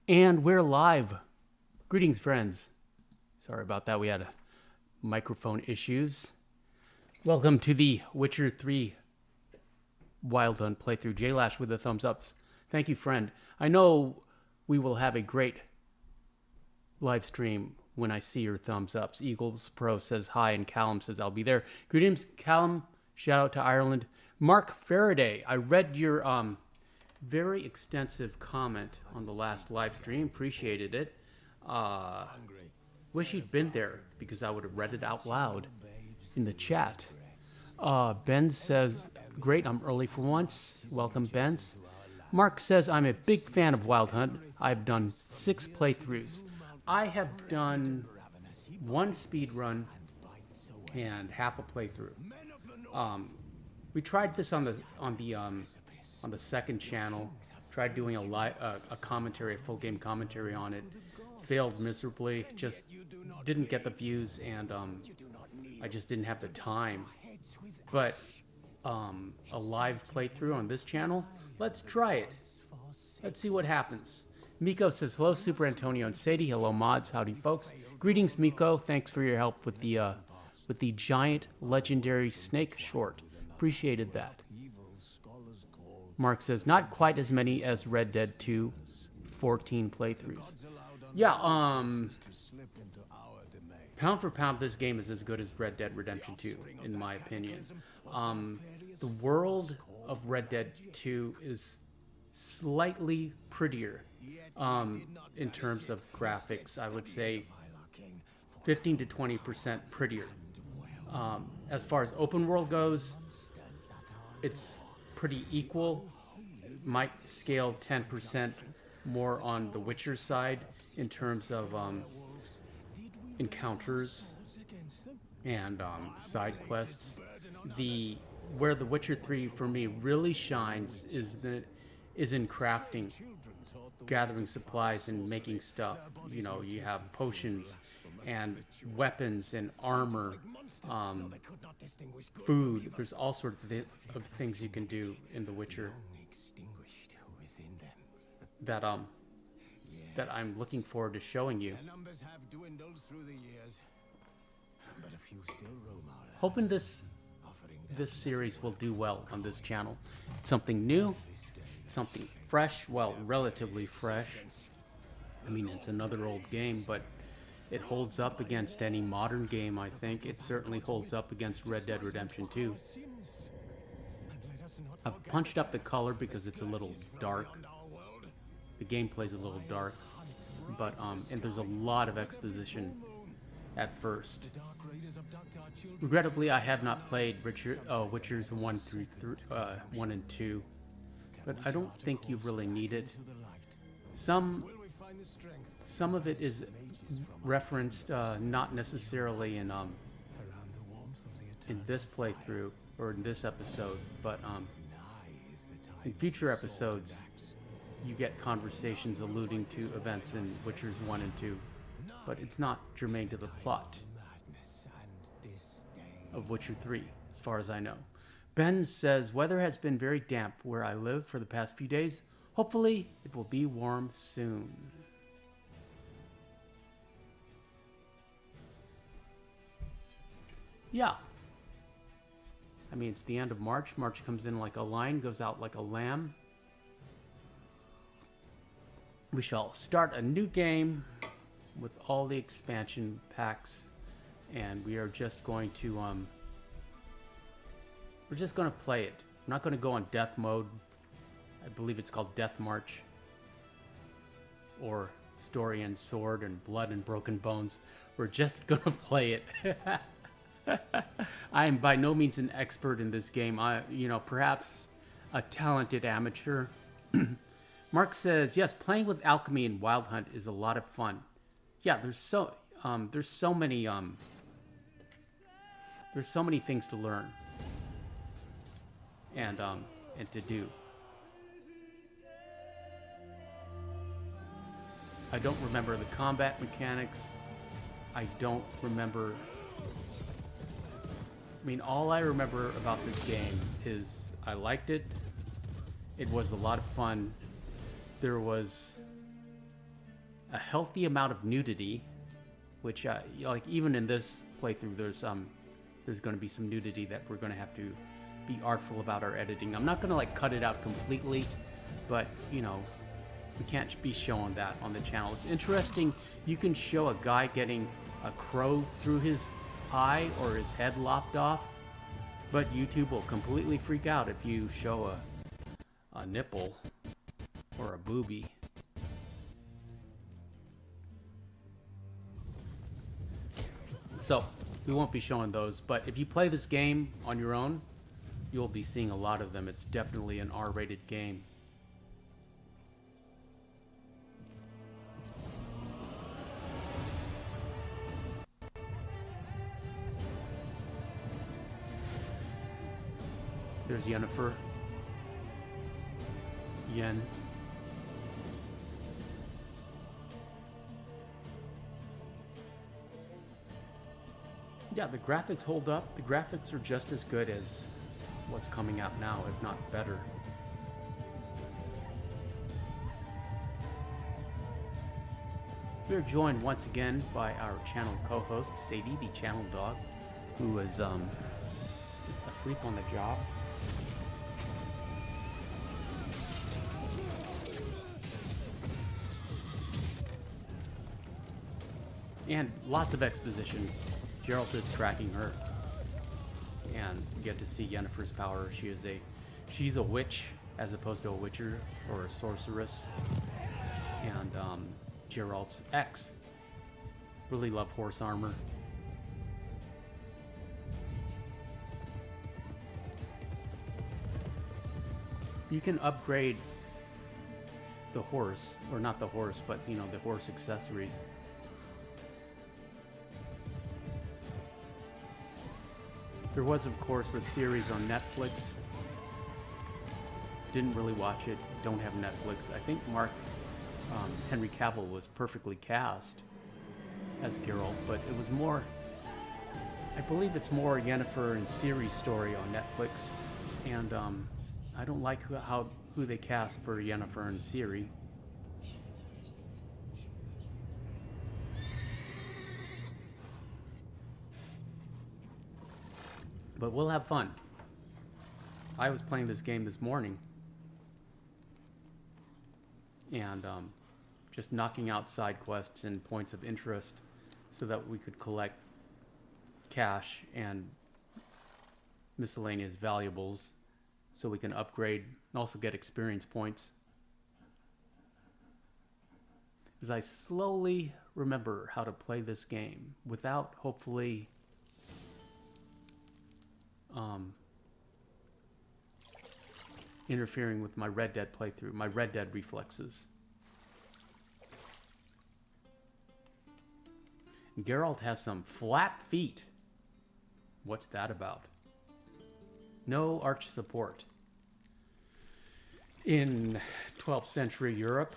And we're live. Greetings, friends. Sorry about that. We had microphone issues. Welcome to the Witcher 3 Wild Hunt playthrough. J-Lash with the thumbs ups. Thank you, friend. I know we will have a great live stream when I see your thumbs ups. Eagles Pro says hi, and Callum says I'll be there. Greetings, Callum. Shout out to Ireland. Mark Faraday, I read your very extensive comment on the last live stream. Appreciated it. Wish you'd been there because I would have read it out loud in the chat. Ben says, great, I'm early for once. Welcome, Benz. Mark says, I'm a big fan of Wild Hunt. I've done 6 playthroughs. I have done 1 speed run and half a playthrough. We tried this on the second channel. Tried doing a commentary, a full game commentary on it. Failed miserably. Just didn't get the views, and I just didn't have the time. But a live playthrough on this channel, let's try it. Let's see what happens. Miko says hello, Super Antonio and Sadie. Hello, mods. Howdy, folks. Greetings, Miko. Thanks for your help with the giant legendary snake short. Appreciated that. Mark says, not quite as many as Red Dead 2, 14 playthroughs. Yeah, pound for pound, this game is as good as Red Dead Redemption 2, in my opinion. The world of Red Dead 2 is slightly prettier in terms of graphics. I would say 15 to 20% prettier. As far as open world goes, it's pretty equal. Might scale 10% more on the Witcher side in terms of encounters and side quests. Where the Witcher 3 for me really shines is in crafting, gathering supplies and making stuff. You know, you have potions and weapons and armor, food. There's all sorts of things you can do in The Witcher that I'm looking forward to showing you. Hoping this series will do well on this channel. It's something new, something fresh, well, relatively fresh. I mean, it's another old game, but it holds up against any modern game, I think. It certainly holds up against Red Dead Redemption 2. I've punched up the color because it's a little dark. The gameplay's a little dark. But, and there's a lot of exposition at first. Regrettably, I have not played Witchers 1 and 2. But I don't think you really need it. Some of it is referenced not necessarily in this playthrough or in this episode, but in future episodes you get conversations alluding to events in Witchers 1 and 2, but it's not germane to the plot of Witcher 3 as far as I know. Ben says, weather has been very damp where I live for the past few days. Hopefully it will be warm soon. Yeah. I mean, it's the end of March. March comes in like a lion, goes out like a lamb. We shall start a new game with all the expansion packs, and we are just going to play it. We're not going to go on death mode. I believe it's called Death March, or Story and Sword and Blood and Broken Bones. We're just going to play it. I am by no means an expert in this game. Perhaps a talented amateur. Mark says, yes, playing with alchemy in Wild Hunt is a lot of fun. Yeah, there's so many things to learn and to do. I don't remember the combat mechanics. I don't remember. I mean, all I remember about this game is I liked it. It was a lot of fun. There was a healthy amount of nudity, which like even in this playthrough, there's going to be some nudity that we're going to have to be artful about our editing. I'm not going to like cut it out completely, but you know, we can't be showing that on the channel. It's interesting. You can show a guy getting a crow through his eye or his head lopped off, but YouTube will completely freak out if you show a nipple or a boobie. So we won't be showing those, but if you play this game on your own, you'll be seeing a lot of them. It's definitely an R-rated game. There's Yennefer. Yen. Yeah, the graphics hold up. The graphics are just as good as what's coming out now, if not better. We're joined once again by our channel co-host, Sadie, the channel dog, who is asleep on the job. And lots of exposition. Geralt is tracking her, and we get to see Yennefer's power. She's a witch as opposed to a witcher or a sorceress. And Geralt's ex. Really love horse armor. You can upgrade the horse, or not the horse, but you know, the horse accessories. There was, of course, a series on Netflix. Didn't really watch it. Don't have Netflix. I think Henry Cavill was perfectly cast as Geralt, but it was more, I believe it's more Yennefer and Ciri's story on Netflix, and I don't like who they cast for Yennefer and Ciri. But we'll have fun. I was playing this game this morning and just knocking out side quests and points of interest so that we could collect cash and miscellaneous valuables so we can upgrade and also get experience points. As I slowly remember how to play this game without hopefully interfering with my Red Dead playthrough, my Red Dead reflexes. Geralt has some flat feet. What's that about? No arch support. In 12th century Europe,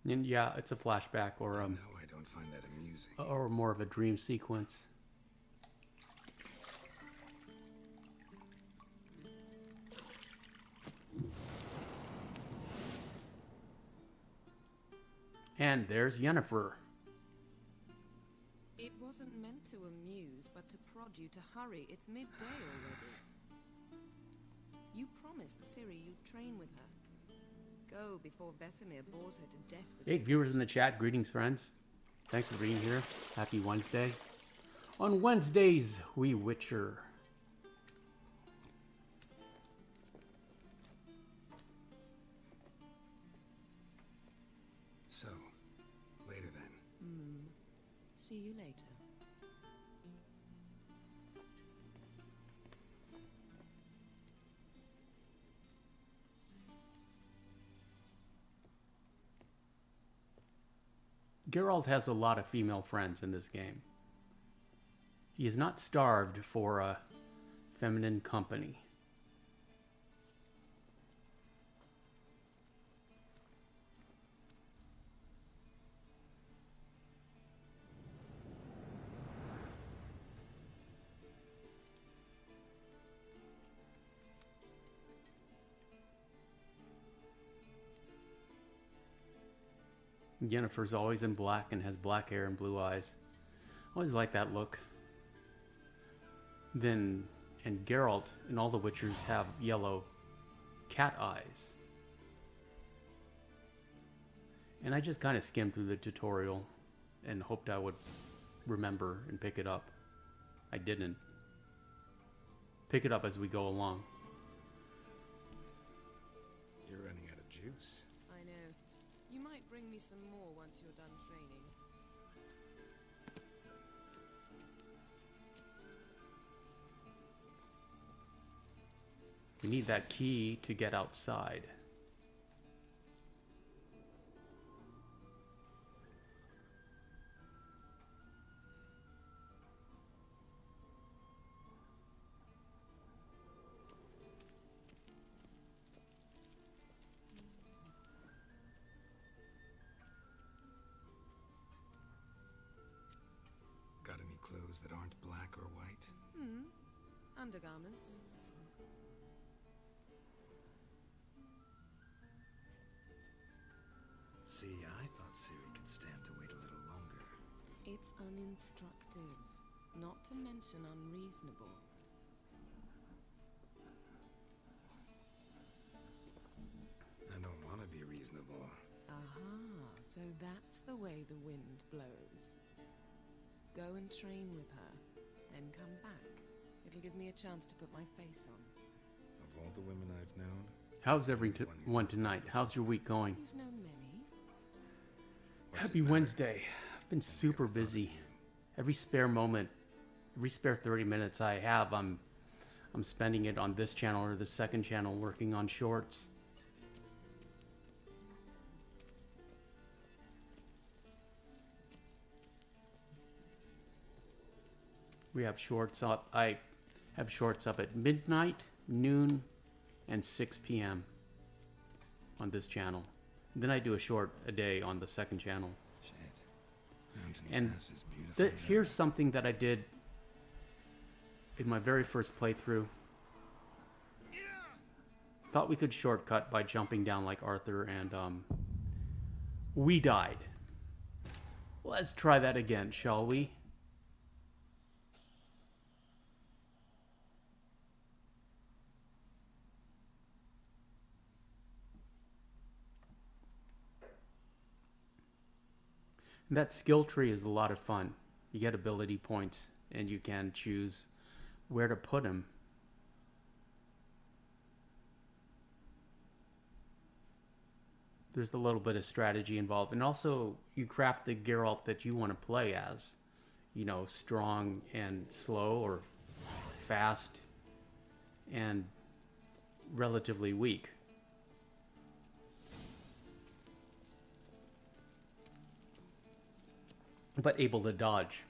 and yeah, it's a flashback or no, I don't find that amusing. Or more of a dream sequence. And there's Yennefer. It wasn't meant to amuse, but to prod you to hurry. It's midday already. You promised Ciri you'd train with her. Go before Vesemir bores her to death with Hey, viewers in the chat, greetings, friends. Thanks for being here. Happy Wednesday. On Wednesdays, we Witcher. So, later then. See you later. Geralt has a lot of female friends in this game. He is not starved for a feminine company. Yennefer's always in black and has black hair and blue eyes. Always like that look. And Geralt and all the Witchers have yellow cat eyes. And I just kind of skimmed through the tutorial and hoped I would remember and pick it up. I didn't. Pick it up as we go along. You're running out of juice. I know. You might bring me some more once you're done training. We need that key to get outside. Got any clothes that aren't black or white? Undergarments. See, I thought Ciri could stand to wait a little longer. It's uninstructive, not to mention unreasonable. I don't want to be reasonable. Aha, so that's the way the wind blows. Go and train with her, then come back. It'll give me a chance to put my face on. Of all the women I've known, How's everyone tonight? How's your week going? You've known many. Happy Wednesday. I've been super busy. Every spare moment, every spare 30 minutes I have, I'm spending it on this channel or the second channel working on shorts. We have shorts up. I have shorts up at midnight, noon, and 6 p.m. on this channel. Then I do a short a day on the second channel. shit. Mountain And grass is beautiful as here's something that I did in my very first playthrough. Thought we could shortcut by jumping down like Arthur, and we died. Let's try that again, shall we? That skill tree is a lot of fun. You get ability points, and you can choose where to put them. There's a little bit of strategy involved, and also you craft the Geralt that you want to play as. You know, strong and slow, or fast and relatively weak. But able to dodge.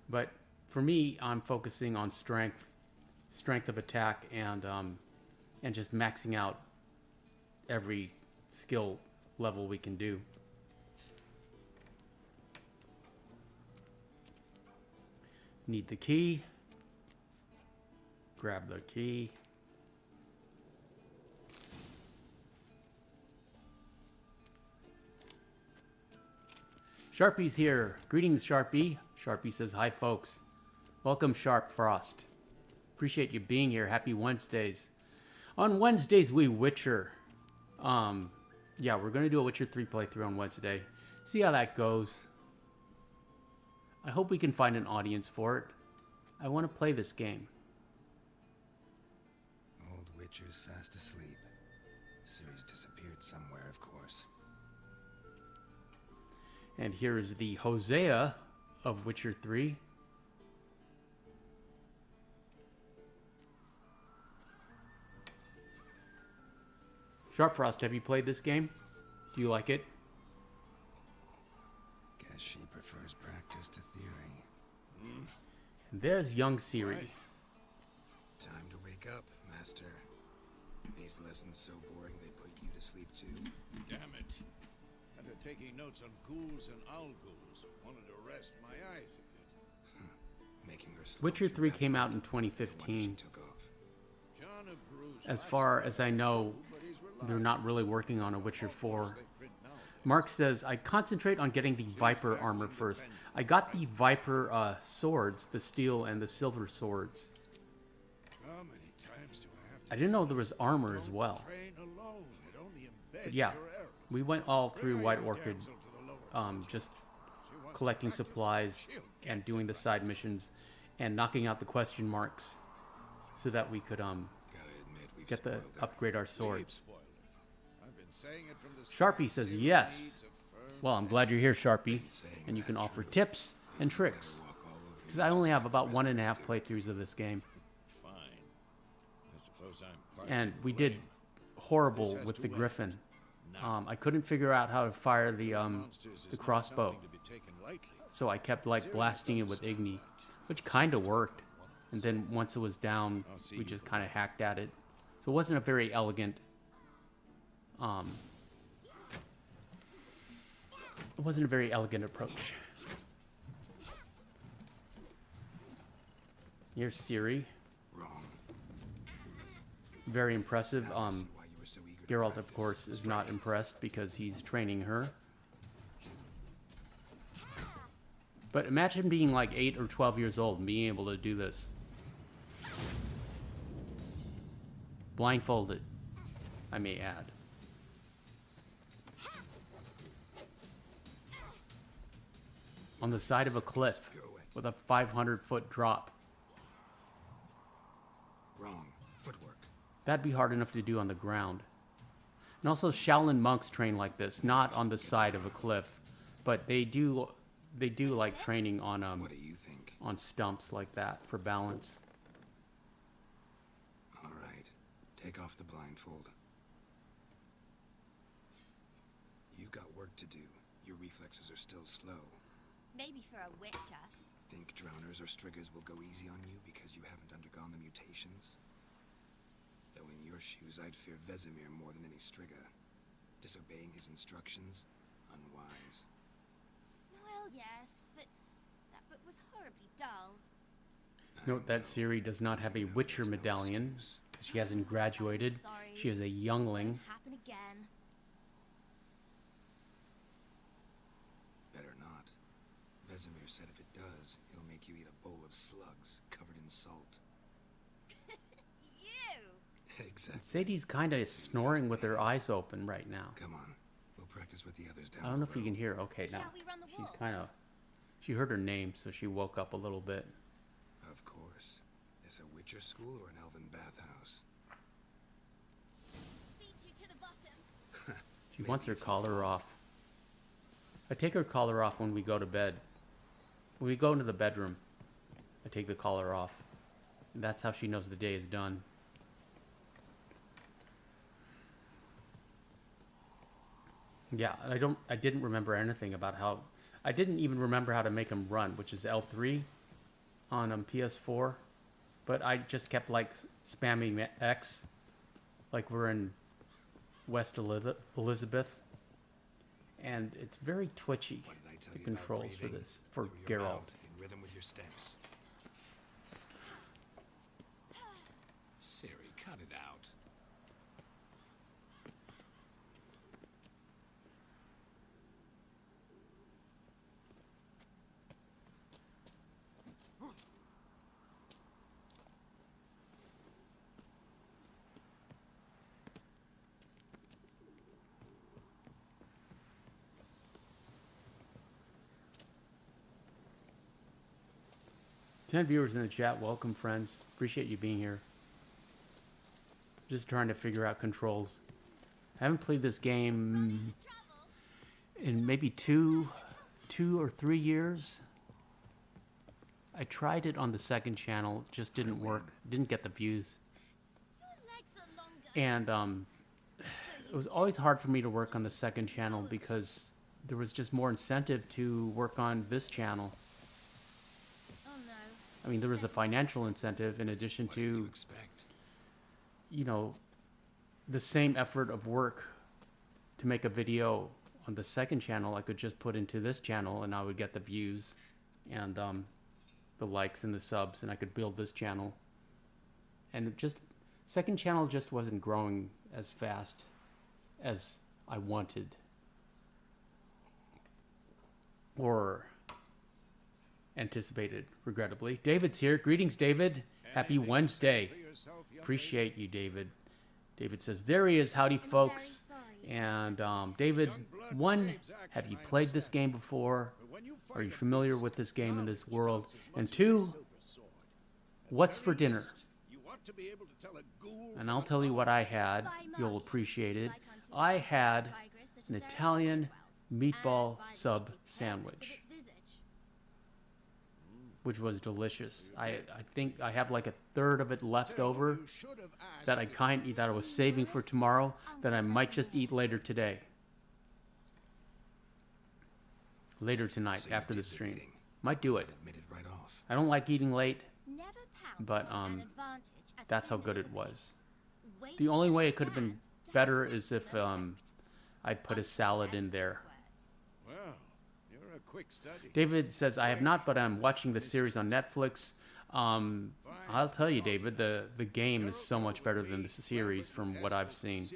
But for me, I'm focusing on strength of attack, and just maxing out every skill level we can do. Need the key. Grab the key. Sharpie's here. Greetings, Sharpie. Sharpie says, hi, folks. Welcome, Sharp Frost. Appreciate you being here. Happy Wednesdays. On Wednesdays, we Witcher. Yeah, we're going to do a Witcher 3 playthrough on Wednesday. See how that goes. I hope we can find an audience for it. I want to play this game. Old Witcher's fast asleep. Ciri's disappeared somewhere, of course. And here's the Hosea of Witcher 3. Sharpfrost, have you played this game? Do you like it? Guess she prefers practice to theory. And there's young Ciri. Time to wake up, Master. These lessons so boring they put you to sleep too. Damn it. After taking notes on ghouls and owl ghouls, wanted to rest my eyes a bit. Making her slow Witcher through 3 that came out in one she 2015. took off. John of Bruges As likes far to as I play know, but he's they're not really working on a Witcher 4. Mark says, I concentrate on getting the Viper armor first. I got the Viper swords, the steel and the silver swords. How many times do I have to I didn't know there was armor as well. train alone? It only embeds But yeah, your errors. we went all through Bring White your Orchid, damsel to the lower just She wants to collecting practice. supplies She'll and get doing the side missions and knocking out the question marks so that we could Gotta admit, we've get the spoiled her. upgrade our We've swords. spoiled her. I've been saying it from the Sharpie start. says Ciri yes. needs a firm Well, I'm glad you're here, Sharpie, Saying and you can that offer true. tips and You'd tricks. rather walk all over Because you I just only have like about the one rest and a of half us do. playthroughs of this game, Fine. I suppose I'm part and of the we did blame. horrible This has with to the end. Griffin. Now, I couldn't figure out how to fire the monsters is not crossbow, something to be taken lightly. so I kept like blasting it with Igni, which kind of worked. And then once it was down, I'll see we you just then. kind of hacked at it. So it wasn't a very elegant. It wasn't a very elegant approach. Here's Ciri. Wrong. Very impressive. Now I see why you were so eager to Geralt, of practice. course, is not impressed because he's training her. But imagine being like 8 or 12 years old and being able to do this. Blindfolded, I may add. On the side of a cliff with a 500-foot drop. Wrong. Footwork. That'd be hard enough to do on the ground. And also Shaolin monks train like this, not on the side of a cliff, but they do like training on What do you think? on stumps like that for balance. All right. Take off the blindfold. You've got work to do. Your reflexes are still slow. Maybe for a witcher. Think drowners or striggers will go easy on you because you haven't undergone the mutations? Though in your shoes, I'd fear Vesemir more than any strigger. Disobeying his instructions? Unwise. Well, yes, but that book was horribly dull. Note that Ciri does not have a Witcher medallion. She hasn't graduated. I'm sorry. She is a youngling. Won't happen again. Better not. Vesemir said if it does, he'll make you eat a bowl of slugs covered in salt. You! Exactly. Sadie's kind of snoring with her eyes open right now. Come on. We'll practice with the others down I don't know the if you road. can hear. Okay, now Shall we run the she's walls? kind of. She heard her name, so she woke up a little bit. Of course. Is a Witcher school or an elven bathhouse? Beat you to the bottom. She wants her collar off. I take her collar off when we go to bed. When we go into the bedroom, I take the collar off. And that's how she knows the day is done. Yeah, I didn't remember anything about how, I didn't even remember how to make them run, which is L3 on PS4. But I just kept like spamming X, like we're in West Elizabeth. And it's very twitchy, What did I tell the you controls about for breathing? this, for Through your Geralt. mouth, in rhythm with your steps. Siri, cut it out. Ten viewers in the chat. Welcome, friends. Appreciate you being here. Just trying to figure out controls. I haven't played this game in maybe two or 3 years. I tried it on the second channel. Just didn't work. Didn't get the views. Your legs are longer. And it was always hard for me to work on the second channel because there was just more incentive to work on this channel. Oh no. I mean, there was a financial incentive in addition What did you to, expect? you know, the same effort of work to make a video on the second channel I could just put into this channel and I would get the views and the likes and the subs, and I could build this channel. And it just, second channel just wasn't growing as fast as I wanted. Or anticipated, regrettably. David's here. Greetings, David. Happy Wednesday. Appreciate you, David. David says, there he is. Howdy, folks. And David, one, have you played this game before? Are you familiar with this game in this world? And two, what's for dinner? And I'll tell you what I had. You'll appreciate it. I had an Italian meatball sub sandwich, which was delicious. I think I have like a third of it left over that I was saving for tomorrow that I might just eat later today. Later tonight after the stream. Might do it. I don't like eating late, but that's how good it was. The only way it could have been better is if I'd put a salad in there. David says, I have not, but I'm watching the series on Netflix. I'll tell you, David, the game is so much better than the series from what I've seen.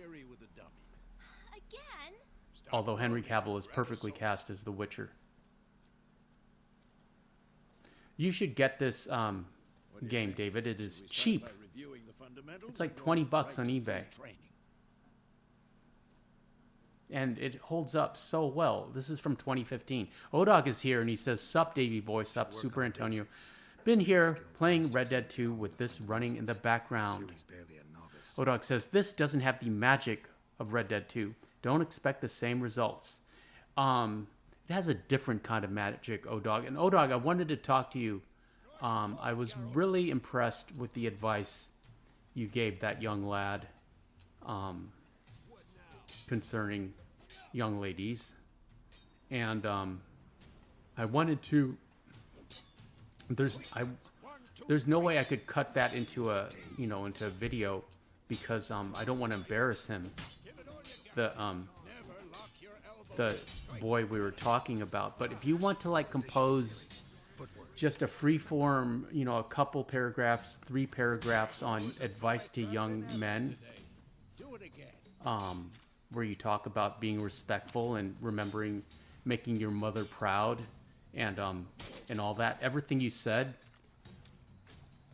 Although Henry Cavill is perfectly cast as The Witcher. You should get this game, David. It is cheap. It's like $20 on eBay. And it holds up so well. This is from 2015. Odog is here, and he says, sup, Davey boy, sup, Super Antonio. Been here playing Red Dead 2 with this running in the background. Odog says, this doesn't have the magic of Red Dead 2. Don't expect the same results. It has a different kind of magic, Odog. And Odog, I wanted to talk to you. I was really impressed with the advice you gave that young lad concerning young ladies. And I wanted to... There's no way I could cut that into a video because I don't want to embarrass him. The boy we were talking about. But if you want to like compose just a free form, a couple paragraphs, 3 paragraphs on advice to young men, where you talk about being respectful and remembering making your mother proud and all that, everything you said,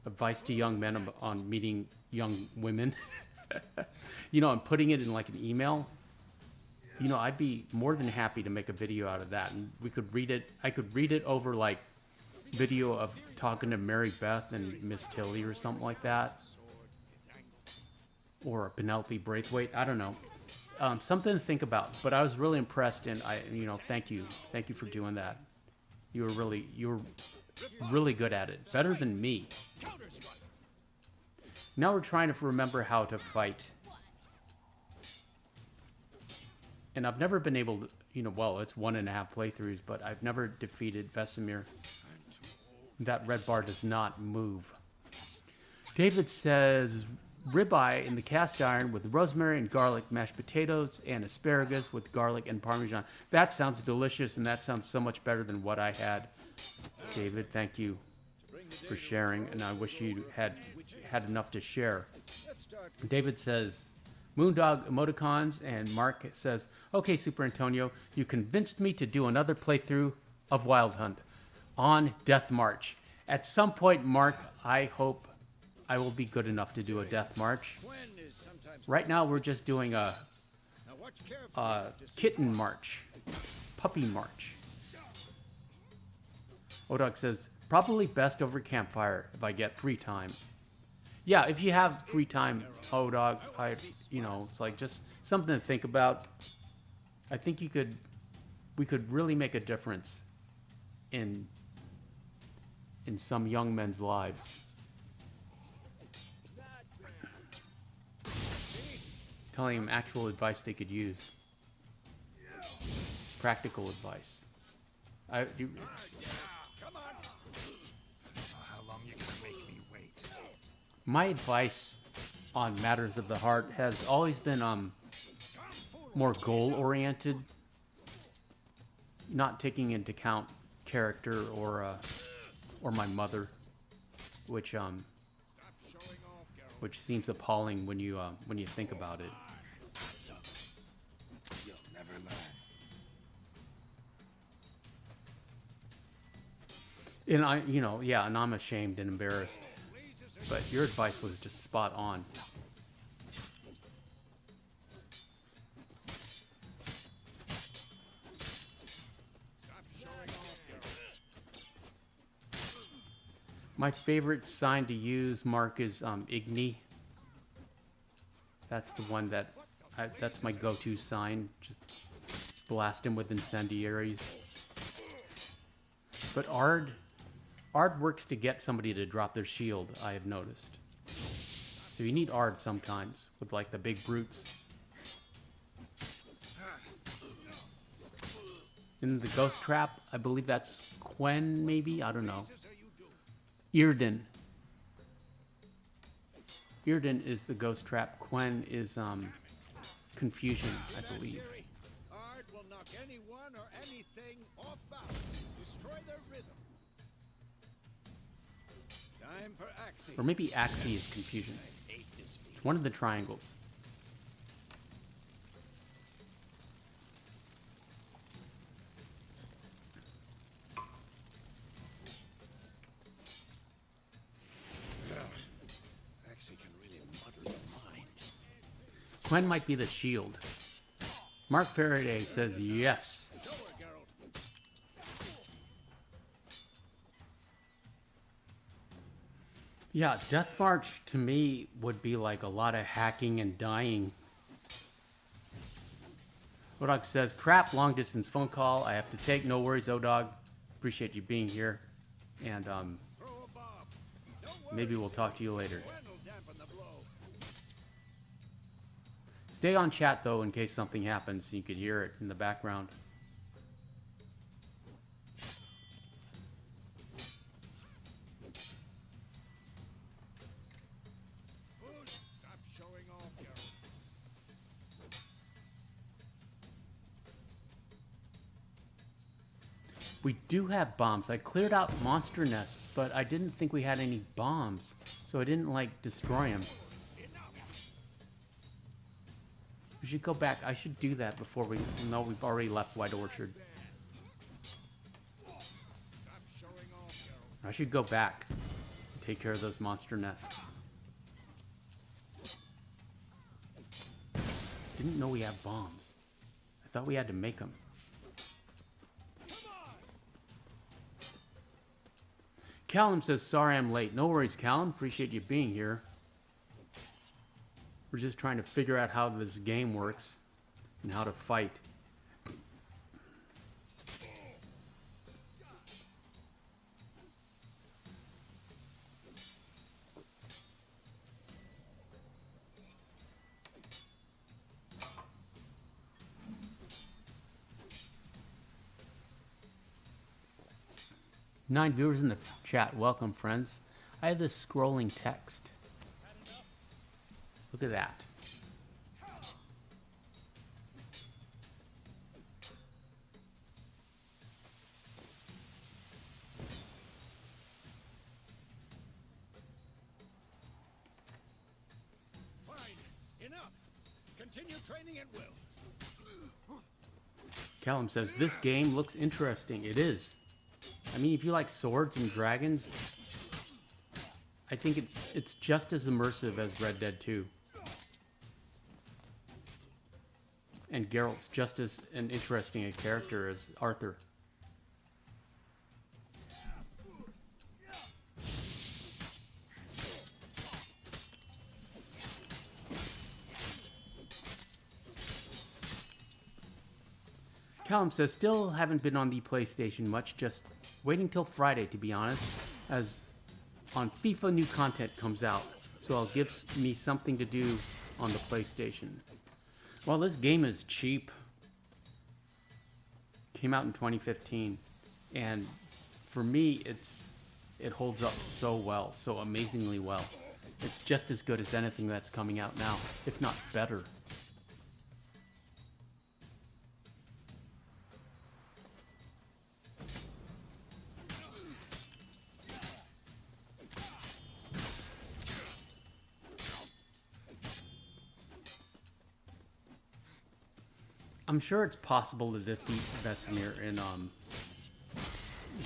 advice to young men on meeting young women, and putting it in like an email, I'd be more than happy to make a video out of that, and we could read it. I could read it over like video of talking to Mary Beth and Miss Tilly or something like that, or Penelope Braithwaite. I don't know, something to think about. But I was really impressed, and thank you for doing that. You were really good at it, better than me. Now we're trying to remember how to fight. And I've never been able to, it's 1.5 playthroughs, but I've never defeated Vesemir. That red bar does not move. David says, ribeye in the cast iron with rosemary and garlic, mashed potatoes, and asparagus with garlic and Parmesan. That sounds delicious, and that sounds so much better than what I had. David, thank you for sharing, and I wish you had enough to share. David says, Moondog emoticons, and Mark says, okay, Super Antonio, you convinced me to do another playthrough of Wild Hunt on Death March. At some point, Mark, I hope I will be good enough to do a Death March. Right now, we're just doing a kitten march, puppy march. Odog says, probably best over campfire if I get free time. Yeah, if you have free time, Odog, it's like just something to think about. I think we could really make a difference in some young men's lives. Telling them actual advice they could use. Practical advice. How long you gonna make me wait? My advice on matters of the heart has always been more goal-oriented, not taking into account character or my mother, which seems appalling when you think about it. And yeah, and I'm ashamed and embarrassed. But your advice was just spot on. My favorite sign to use, Mark, is Igni. That's the one that's my go-to sign. Just blast him with incendiaries. But Ard works to get somebody to drop their shield, I have noticed. So you need Ard sometimes with like the big brutes. In the ghost trap, I believe that's Quen, maybe? I don't know. Irden. Irden is the ghost trap. Quen is confusion, I believe. Art will knock anyone or anything off balance. Destroy their rhythm. Time for Axie. Or maybe Axie is confusion. It's one of the triangles. Axie can really muddle your mind. Quen might be the shield. Mark Faraday says yes. Show her, Geralt. Yeah, Death March to me would be like a lot of hacking and dying. Odog says, crap, long distance phone call. I have to take. No worries, Odog. Appreciate you being here. And Throw a bomb. Don't worry, maybe we'll talk to you later. Gwen will dampen the blow. Stay on chat though in case something happens. You could hear it in the background. Stop showing off, Geralt. We do have bombs. I cleared out monster nests, but I didn't think we had any bombs. So I didn't like destroy them. We should go back. I should do that before we... No, we've already left White Orchard. Stop showing off, Geralt. I should go back and take care of those monster nests. Didn't know we had bombs. I thought we had to make them. Callum says, sorry I'm late. No worries, Callum. Appreciate you being here. We're just trying to figure out how this game works and how to fight. Nine viewers in the chat. Welcome, friends. I have this scrolling text. Look at that. Fine. Enough. Continue training at will. Callum says, this game looks interesting. It is. I mean, if you like swords and dragons, I think it's just as immersive as Red Dead 2. And Geralt's just as an interesting a character as Arthur. Callum says, still haven't been on the PlayStation much, just waiting till Friday to be honest, as on FIFA new content comes out, so I'll give me something to do on the PlayStation. Well, this game is cheap. Came out in 2015, and for me, it holds up so well, so amazingly well. It's just as good as anything that's coming out now, if not better. I'm sure it's possible to defeat Vesemir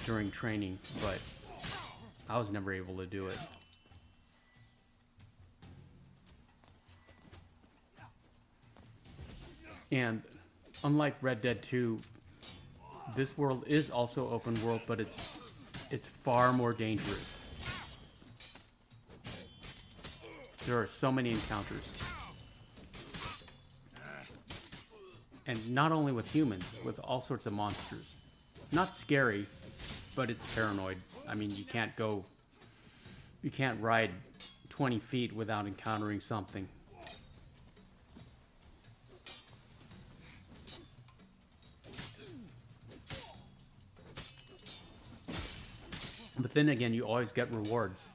during training, but I was never able to do it. And unlike Red Dead 2, this world is also open world, but it's far more dangerous. There are so many encounters. And not only with humans, with all sorts of monsters. It's not scary, but it's paranoid. I mean, you can't ride 20 feet without encountering something. But then again, you always get rewards.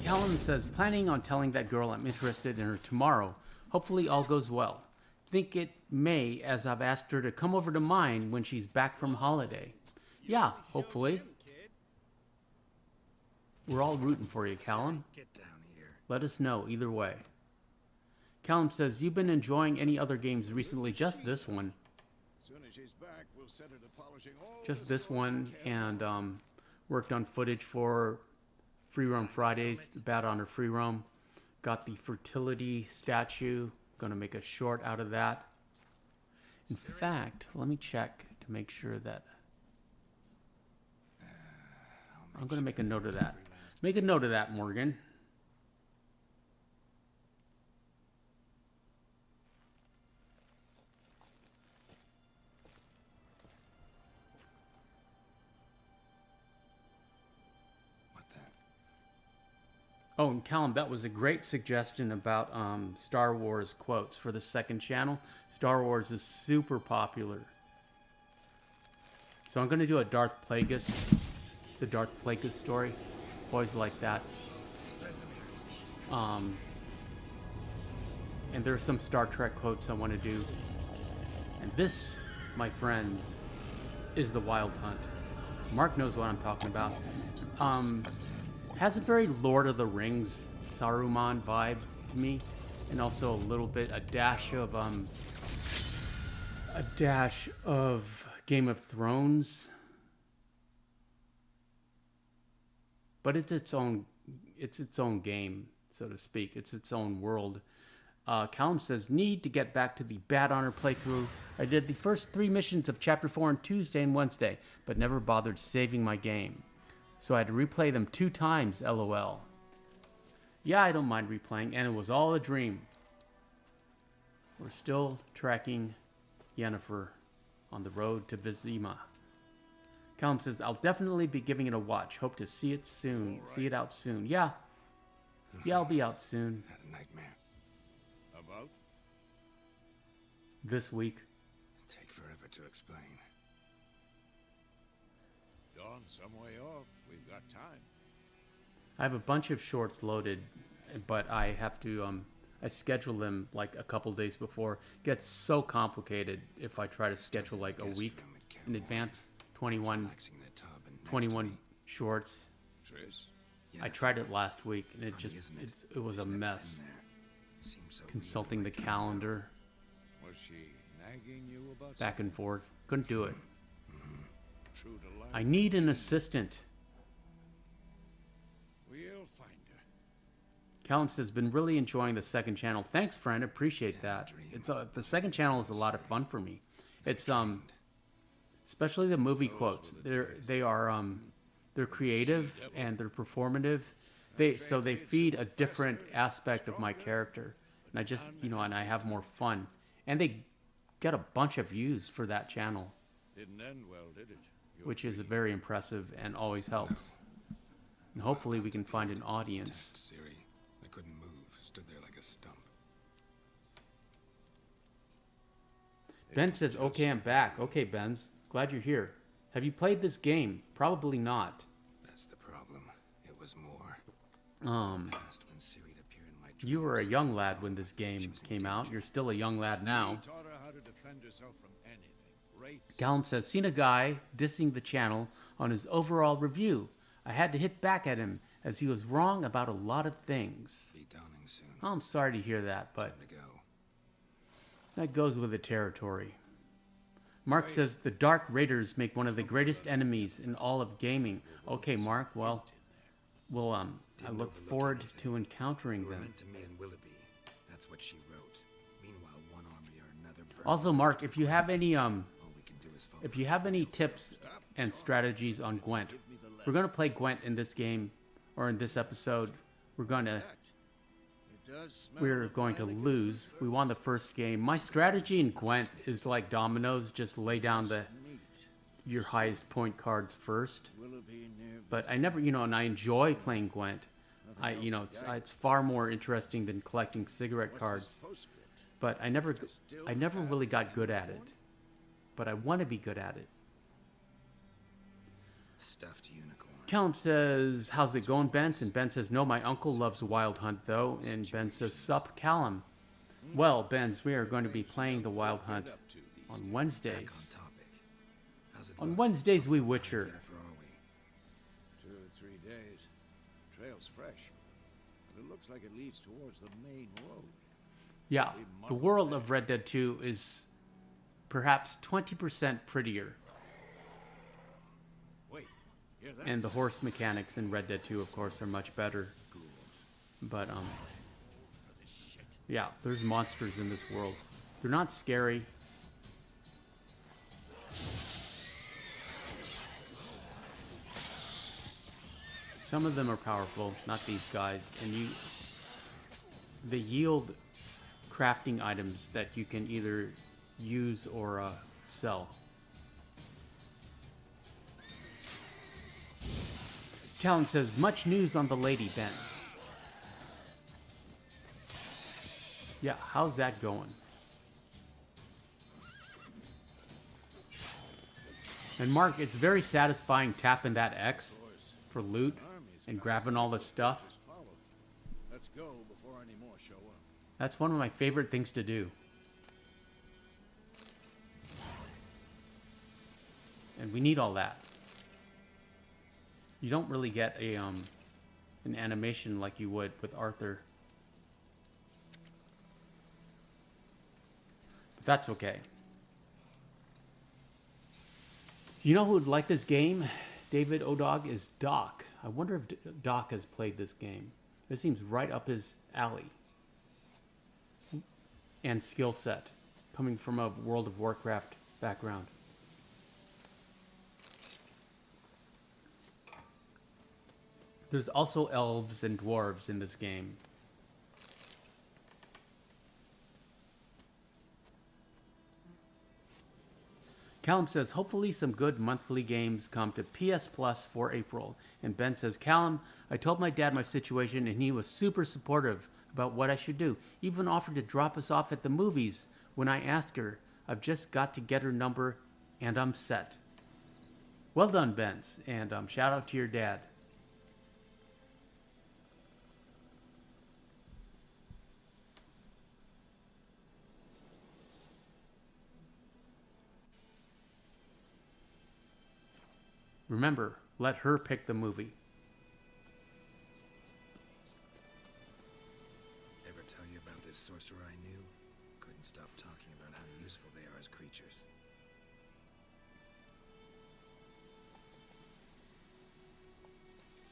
Callum says, planning on telling that girl I'm interested in her tomorrow. Hopefully all goes well. Think it may, as I've asked her to come over to mine when she's back from holiday. Yeah, hopefully. We're all rooting for you, Callum. Get down here. Let us know either way. Callum says, you've been enjoying any other games recently? Just this one. Soon as she's back, we'll set her to polishing all Just the this swords one, and and worked on footage for Free Roam Fridays, the Bad Honor Free Roam. Got the fertility statue. Gonna make a short out of that. In fact, let me check to make sure that... I'm gonna make a note of that. Make a note of that, Morgan. Oh, and Callum, that was a great suggestion about Star Wars quotes for the second channel. Star Wars is super popular. So I'm going to do a Darth Plagueis, the Darth Plagueis story. Always like that. And there are some Star Trek quotes I want to do. And this, my friends, is the Wild Hunt. Mark knows what I'm talking about. Has a very Lord of the Rings Saruman vibe to me, and also a little bit a dash of Game of Thrones, but it's its own game, so to speak. It's its own world. Callum says, need to get back to the Bad Honor playthrough. I did the first 3 missions of Chapter 4 on Tuesday and Wednesday, but never bothered saving my game. So I had to replay them 2 times, LOL. Yeah, I don't mind replaying, and it was all a dream. We're still tracking Yennefer on the road to Vizima. Callum says, I'll definitely be giving it a watch. Hope to see it soon. Right. See it out soon. Yeah. Yeah, I'll be out soon. Had a nightmare. About? This week. Take forever to explain. Dawn some way off. We've got time. I have a bunch of shorts loaded, but I have to, I schedule them like a couple days before. It gets so complicated if I try to schedule like a week in advance. 21 shorts. I tried it last week and it was a mess. Consulting the calendar. Was she nagging you about back and forth. Couldn't do it. true to life? I need an assistant. We'll find her. Callum says, been really enjoying the second channel. Thanks, friend. Appreciate that. It's the second channel is a lot of fun for me. It's especially the movie quotes. They're creative and they're performative. They feed a different aspect of my character, and I just and I have more fun. And they get a bunch of views for that channel, Didn't end well, did it? which is very impressive and always helps. And hopefully we can find an audience. Siri. I couldn't move. Stood there like a stump. Ben says, okay, I'm back. Okay, Benz. Glad you're here. Have you played this game? Probably not. That's the problem. It was more. Past when Siri appeared in my You were a dreams. young lad when this game came out. You're still a young lad now. We taught her how to defend herself from anything. Wraiths. Callum says, seen a guy dissing the channel on his overall review. I had to hit back at him as he was wrong about a lot of things. Be dawning soon. Oh, I'm sorry to hear that, but Time to go. that goes with the territory. Mark says the Dark Raiders make one of the greatest enemies in all of gaming. Okay, Mark, well, I look forward to encountering We were them. meant to meet in Willoughby. That's what she wrote. Meanwhile, one army or another burned Also, the Mark, village if to you the have ground. any All we can do is follow if you the have any trails. tips and strategies on Gwent, we're gonna play Gwent in this game, or in this episode. We're going to lose. We won the first game. My strategy in Gwent is like dominoes, just lay down your highest point cards first. But I never, and I enjoy playing Gwent. It's far more interesting than collecting cigarette cards. But I never really got good at it. But I want to be good at it. Stuffed unicorn. Callum says, how's it going, Benz? And Ben says, no, my uncle loves Wild Hunt, though. And Ben says, sup, Callum. Well, Benz, we are going to be playing the Wild Hunt on Back on Wednesdays. topic. How's it On look? Wednesdays, we How Witcher. Jennifer are we? 2 or 3 days. Trail's fresh. But it looks like it leads towards the main road. Yeah, the world of Red Dead 2 is perhaps 20% prettier. Wait, hear that? And the horse mechanics in Red Dead 2, of course, are much better. Ghouls. But, yeah, there's monsters in this world. They're not scary. Some of them are powerful, not these guys. And they yield crafting items that you can either use or sell. Callan says, much news on the Lady Bents. Yeah, how's that going? And Mark, it's very satisfying tapping that X for loot and grabbing all the stuff. Follow. Let's go before any more show up. That's one of my favorite things to do. And we need all that. You don't really get an animation like you would with Arthur. But that's okay. You know who would like this game, David O'Dog, is Doc. I wonder if Doc has played this game. This seems right up his alley. And skill set, coming from a World of Warcraft background. There's also elves and dwarves in this game. Callum says, hopefully some good monthly games come to PS Plus for April. And Ben says, Callum, I told my dad my situation and he was super supportive about what I should do. Even offered to drop us off at the movies when I asked her. I've just got to get her number and I'm set. Well done, Benz. And shout out to your dad. Remember, let her pick the movie. Ever tell you about this sorcerer I knew? Couldn't stop talking about how useful they are as creatures.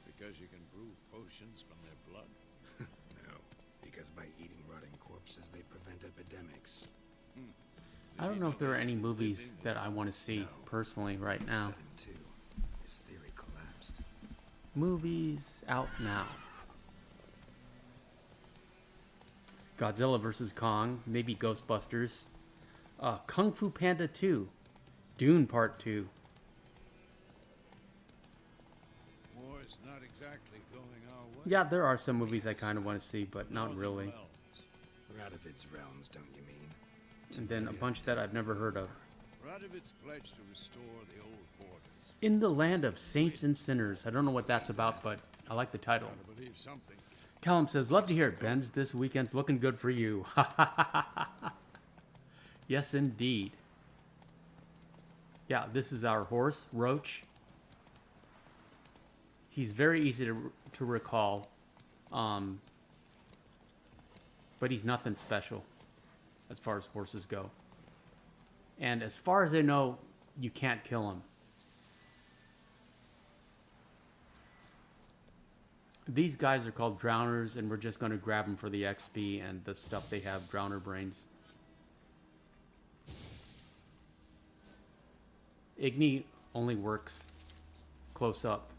Because you can brew potions from their blood. No, because by eating rotting corpses, they prevent epidemics. I don't know if there are any movies that I want to see personally right now. Said him too. His theory collapsed. Movies out now. Godzilla vs. Kong, maybe Ghostbusters. Kung Fu Panda 2. Dune Part 2. War's not exactly going our way. Yeah, there are some movies I kind of want to see, but not really. Radovid's realms, don't you mean? And then a bunch that I've never heard of. Radovid's pledged to restore the old borders. In the Land of Saints and Sinners. I don't know what that's about, but I like the title. I believe something. Callum says, love to hear it, Benz. This weekend's looking good for you. Yes, indeed. Yeah, this is our horse, Roach. He's very easy to recall. But he's nothing special as far as horses go. And as far as I know, you can't kill him. These guys are called drowners, and we're just going to grab them for the XP and the stuff they have, drowner brains. Igni only works close up.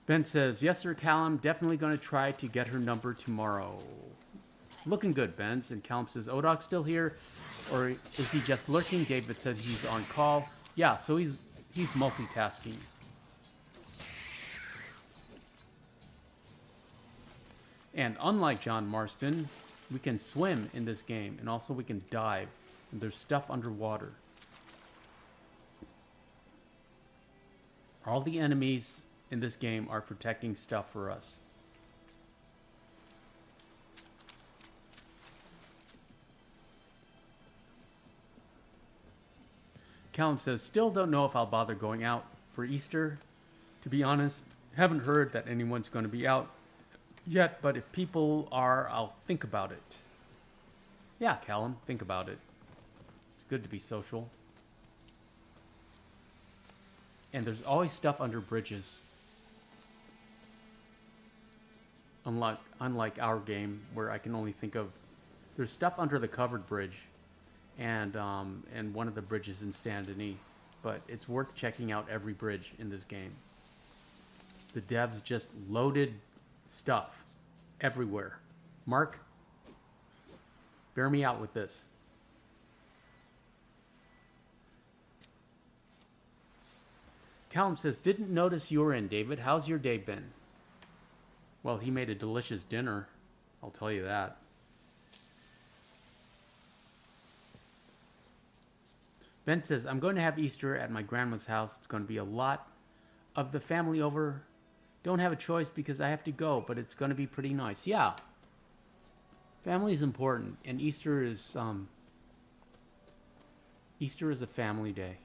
Ben says, yes, sir, Callum. Definitely going to try to get her number tomorrow. Looking good, Ben. And Callum says, Odok's still here? Or is he just lurking? David says he's on call. Yeah, so he's multitasking. And unlike John Marston, we can swim in this game. And also we can dive. And there's stuff underwater. All the enemies in this game are protecting stuff for us. Callum says, still don't know if I'll bother going out for Easter. To be honest, haven't heard that anyone's going to be out yet, but if people are, I'll think about it. Yeah, Callum, think about it. It's good to be social. And there's always stuff under bridges. Unlike our game, where I can only think of... There's stuff under the covered bridge. And one of the bridges in Saint Denis. But it's worth checking out every bridge in this game. The devs just loaded stuff everywhere. Mark, bear me out with this. Callum says, didn't notice you were in, David. How's your day been? Well, he made a delicious dinner. I'll tell you that. Ben says, I'm going to have Easter at my grandma's house. It's going to be a lot of the family over. Don't have a choice because I have to go, but it's going to be pretty nice. Yeah. Family is important, and Easter is a family day.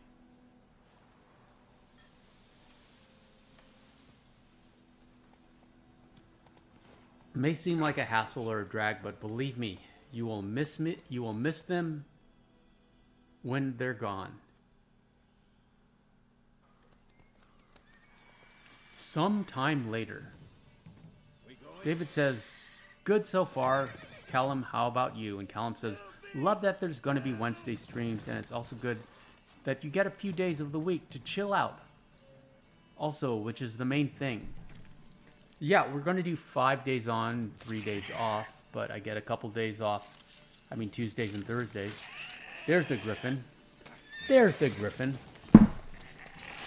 It may seem like a hassle or a drag, but believe me, you will miss them when they're gone. Sometime later. David says, good so far. Callum, how about you? And Callum says, love that there's going to be Wednesday streams, and it's also good that you get a few days of the week to chill out. Also, which is the main thing. Yeah, we're going to do 5 days on, 3 days off, but I get a couple days off. I mean, Tuesdays and Thursdays. There's the Griffin. There's the Griffin.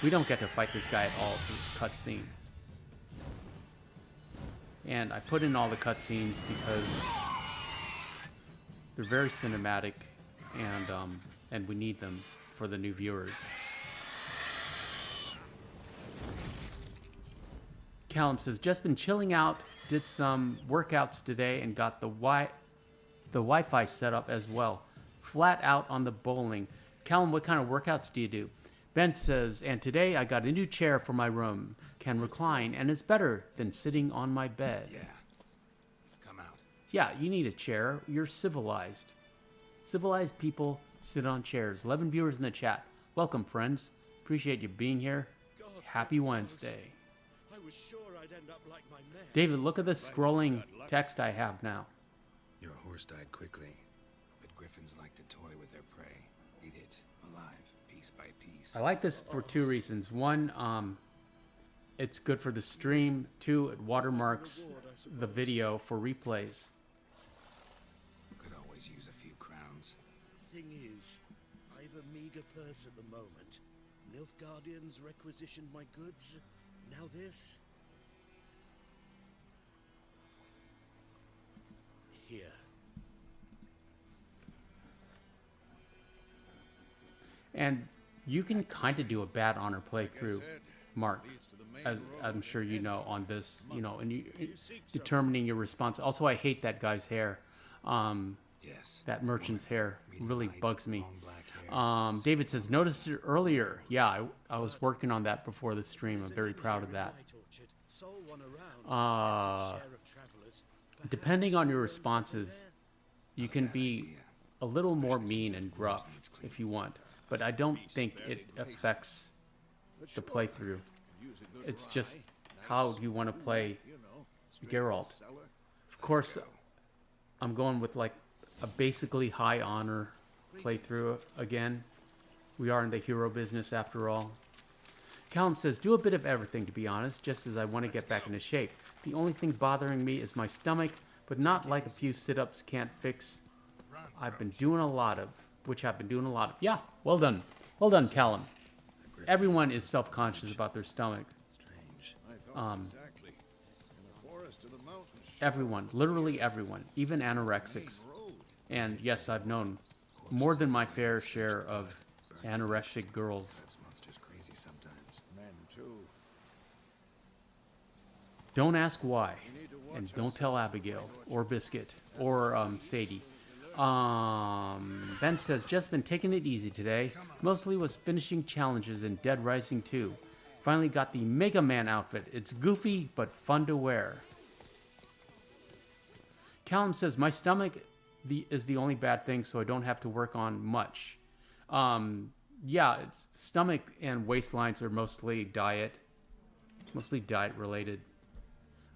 We don't get to fight this guy at all through cutscene. And I put in all the cutscenes because they're very cinematic, and we need them for the new viewers. Callum says, just been chilling out, did some workouts today, and got the Wi-Fi set up as well. Flat out on the bowling. Callum, what kind of workouts do you do? Ben says, and today I got a new chair for my room. Can recline, and is better than sitting on my bed. Yeah. Come out. Yeah, you need a chair. You're civilized. Civilized people sit on chairs. 11 viewers in the chat. Welcome, friends. Appreciate you being here. Happy Wednesday. I was sure I'd end up like my man. David, look at the scrolling text I have now. Your horse died quickly, but griffins like to toy with their prey. Eat it alive, piece by piece. I like this for two reasons. One, it's good for the stream. Two, it watermarks the video for replays. Could always use a few crowns. Thing is, I've a meager purse at the moment. Nilfgaardians requisitioned my goods. Now this. Here. And you can kind of do a bad honor playthrough, Mark, as I'm sure you know on this, and you determining your response. Also, I hate that guy's hair. Yes. That merchant's hair really Medium height, bugs me. long black hair. David says, noticed it earlier. Yeah, I was working on that before the stream. I'm very proud of that. Depending on your responses, You can be a little more mean and gruff if you want, but I don't think it affects the playthrough. It's just how you want to play Geralt. Of course, I'm going with like a basically high honor playthrough again. We are in the hero business after all. Callum says, do a bit of everything to be honest, just as I want to get back into shape. The only thing bothering me is my stomach, but not like a few sit-ups can't fix. I've been doing a lot of. Yeah, well done. Well done, Callum. Everyone is self-conscious about their stomach. Strange. Exactly. In the forest or the mountains. Everyone, literally everyone, even anorexics. And yes, I've known more than my fair share of anorexic girls. Perhaps monsters crazy sometimes. Men too. Don't ask why, and don't tell Abigail, or Biscuit, or Sadie. Ben says, just been taking it easy today. Mostly was finishing challenges in Dead Rising 2. Finally got the Mega Man outfit. It's goofy, but fun to wear. Callum says, my stomach is the only bad thing, so I don't have to work on much. Yeah, it's stomach and waistlines are mostly diet related.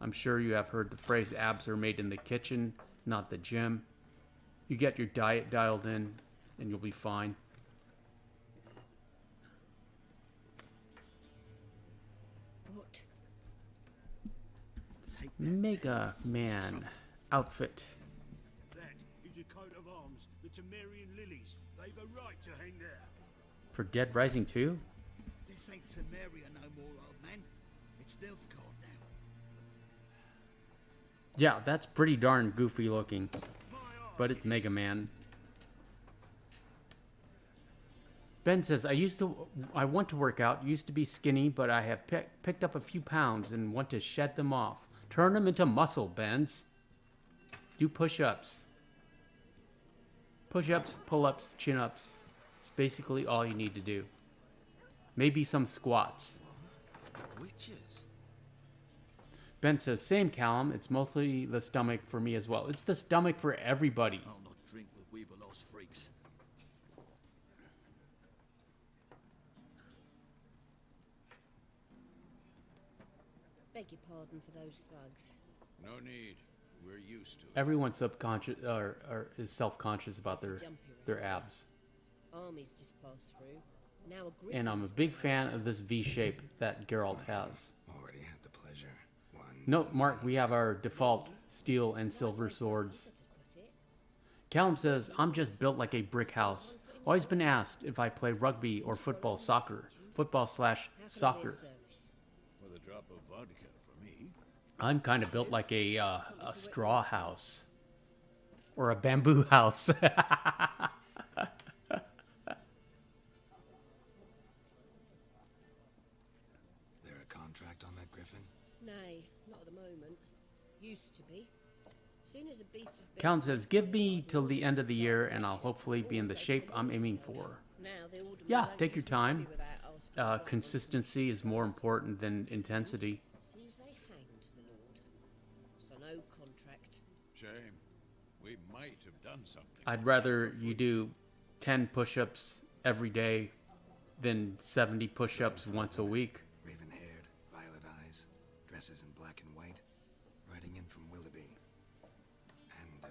I'm sure you have heard the phrase abs are made in the kitchen, not the gym. You get your diet dialed in, and you'll be fine. What? Mega Man outfit. That is your coat of arms, the Temerian lilies. They've a right to hang there. For Dead Rising 2? This ain't Temeria no more, old man. It's Nilfgaard now. Yeah, that's pretty darn goofy looking. But it's Mega Man. Ben says, I want to work out, used to be skinny, but I have picked up a few pounds and want to shed them off. Turn them into muscle, Benz. Do push-ups. Push-ups, pull-ups, chin-ups. It's basically all you need to do. Maybe some squats. Witches. Ben says, same Callum, it's mostly the stomach for me as well. It's the stomach for everybody. I'll not drink with Weaver-lost freaks. Beg your pardon for those thugs. No need. We're used to it. Everyone's subconscious or is self-conscious about their abs. Armies just passed through. Now a And I'm a big fan of this V shape that Geralt has. Already had the pleasure. Note, Mark, we have our default steel and silver swords. Callum says, I'm just built like a brick house. Always been asked if I play rugby or football, soccer. Football/soccer. With a drop of vodka for me. I'm kind of built like a straw house. Or a bamboo house. There a contract on that griffin? Nay, not at the moment. Used to be. Soon as a beast of Callum says, give me till the end of the year and I'll hopefully be in the shape I'm aiming for. now the aldermen Yeah, don't take your get so happy time. without asking for Consistency is more important than intensity. Seems they hanged the lord. So no contract. Shame. We might have done something. I'd rather you do 10 push-ups every day than 70 push-ups once a week. Raven-haired, violet eyes, dresses in black and white, riding in from Willoughby. And,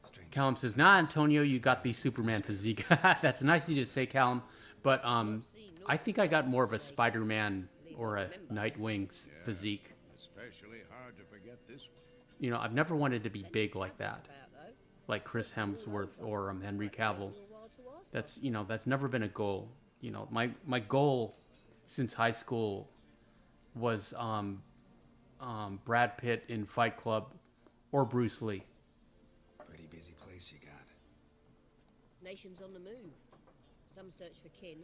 strange... Callum says, nah, Antonio, you got the Superman physique. That's nice of you to say, Callum. But I think I got more of a Spider-Man or a Nightwing physique. Especially hard to forget this one. You know, I've never wanted to be big like that. About though. Like Chris Hemsworth or Henry Cavill. That's never been a goal. You know, my goal since high school was Brad Pitt in Fight Club or Bruce Lee. Pretty busy place you got. Nations on the move. Some search for kin,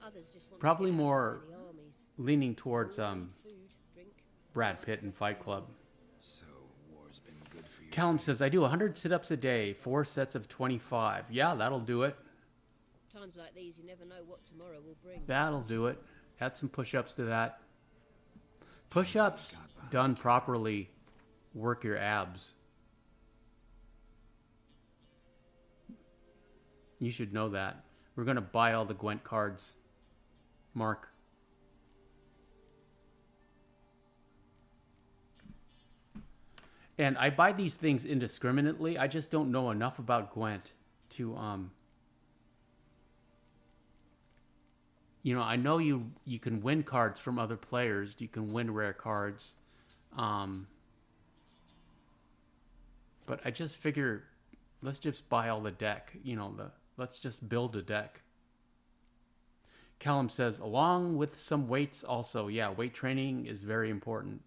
others just want Probably to get out more of the armies. leaning towards Food, drink, Brad Pitt in Fight Club. So, war's been good for you. Callum says, I do 100 sit-ups a day, 4 sets of 25. Yeah, that'll do it. Times like these, you never know what tomorrow will bring. That'll do it. Add some push-ups to that. Push-ups done properly work your abs. You should know that. We're going to buy all the Gwent cards. Mark. And I buy these things indiscriminately. I just don't know enough about Gwent to, you know, I know you can win cards from other players. You can win rare cards. But I just figure, let's just buy all the deck. You know, let's just build a deck. Callum says, along with some weights also. Yeah, weight training is very important.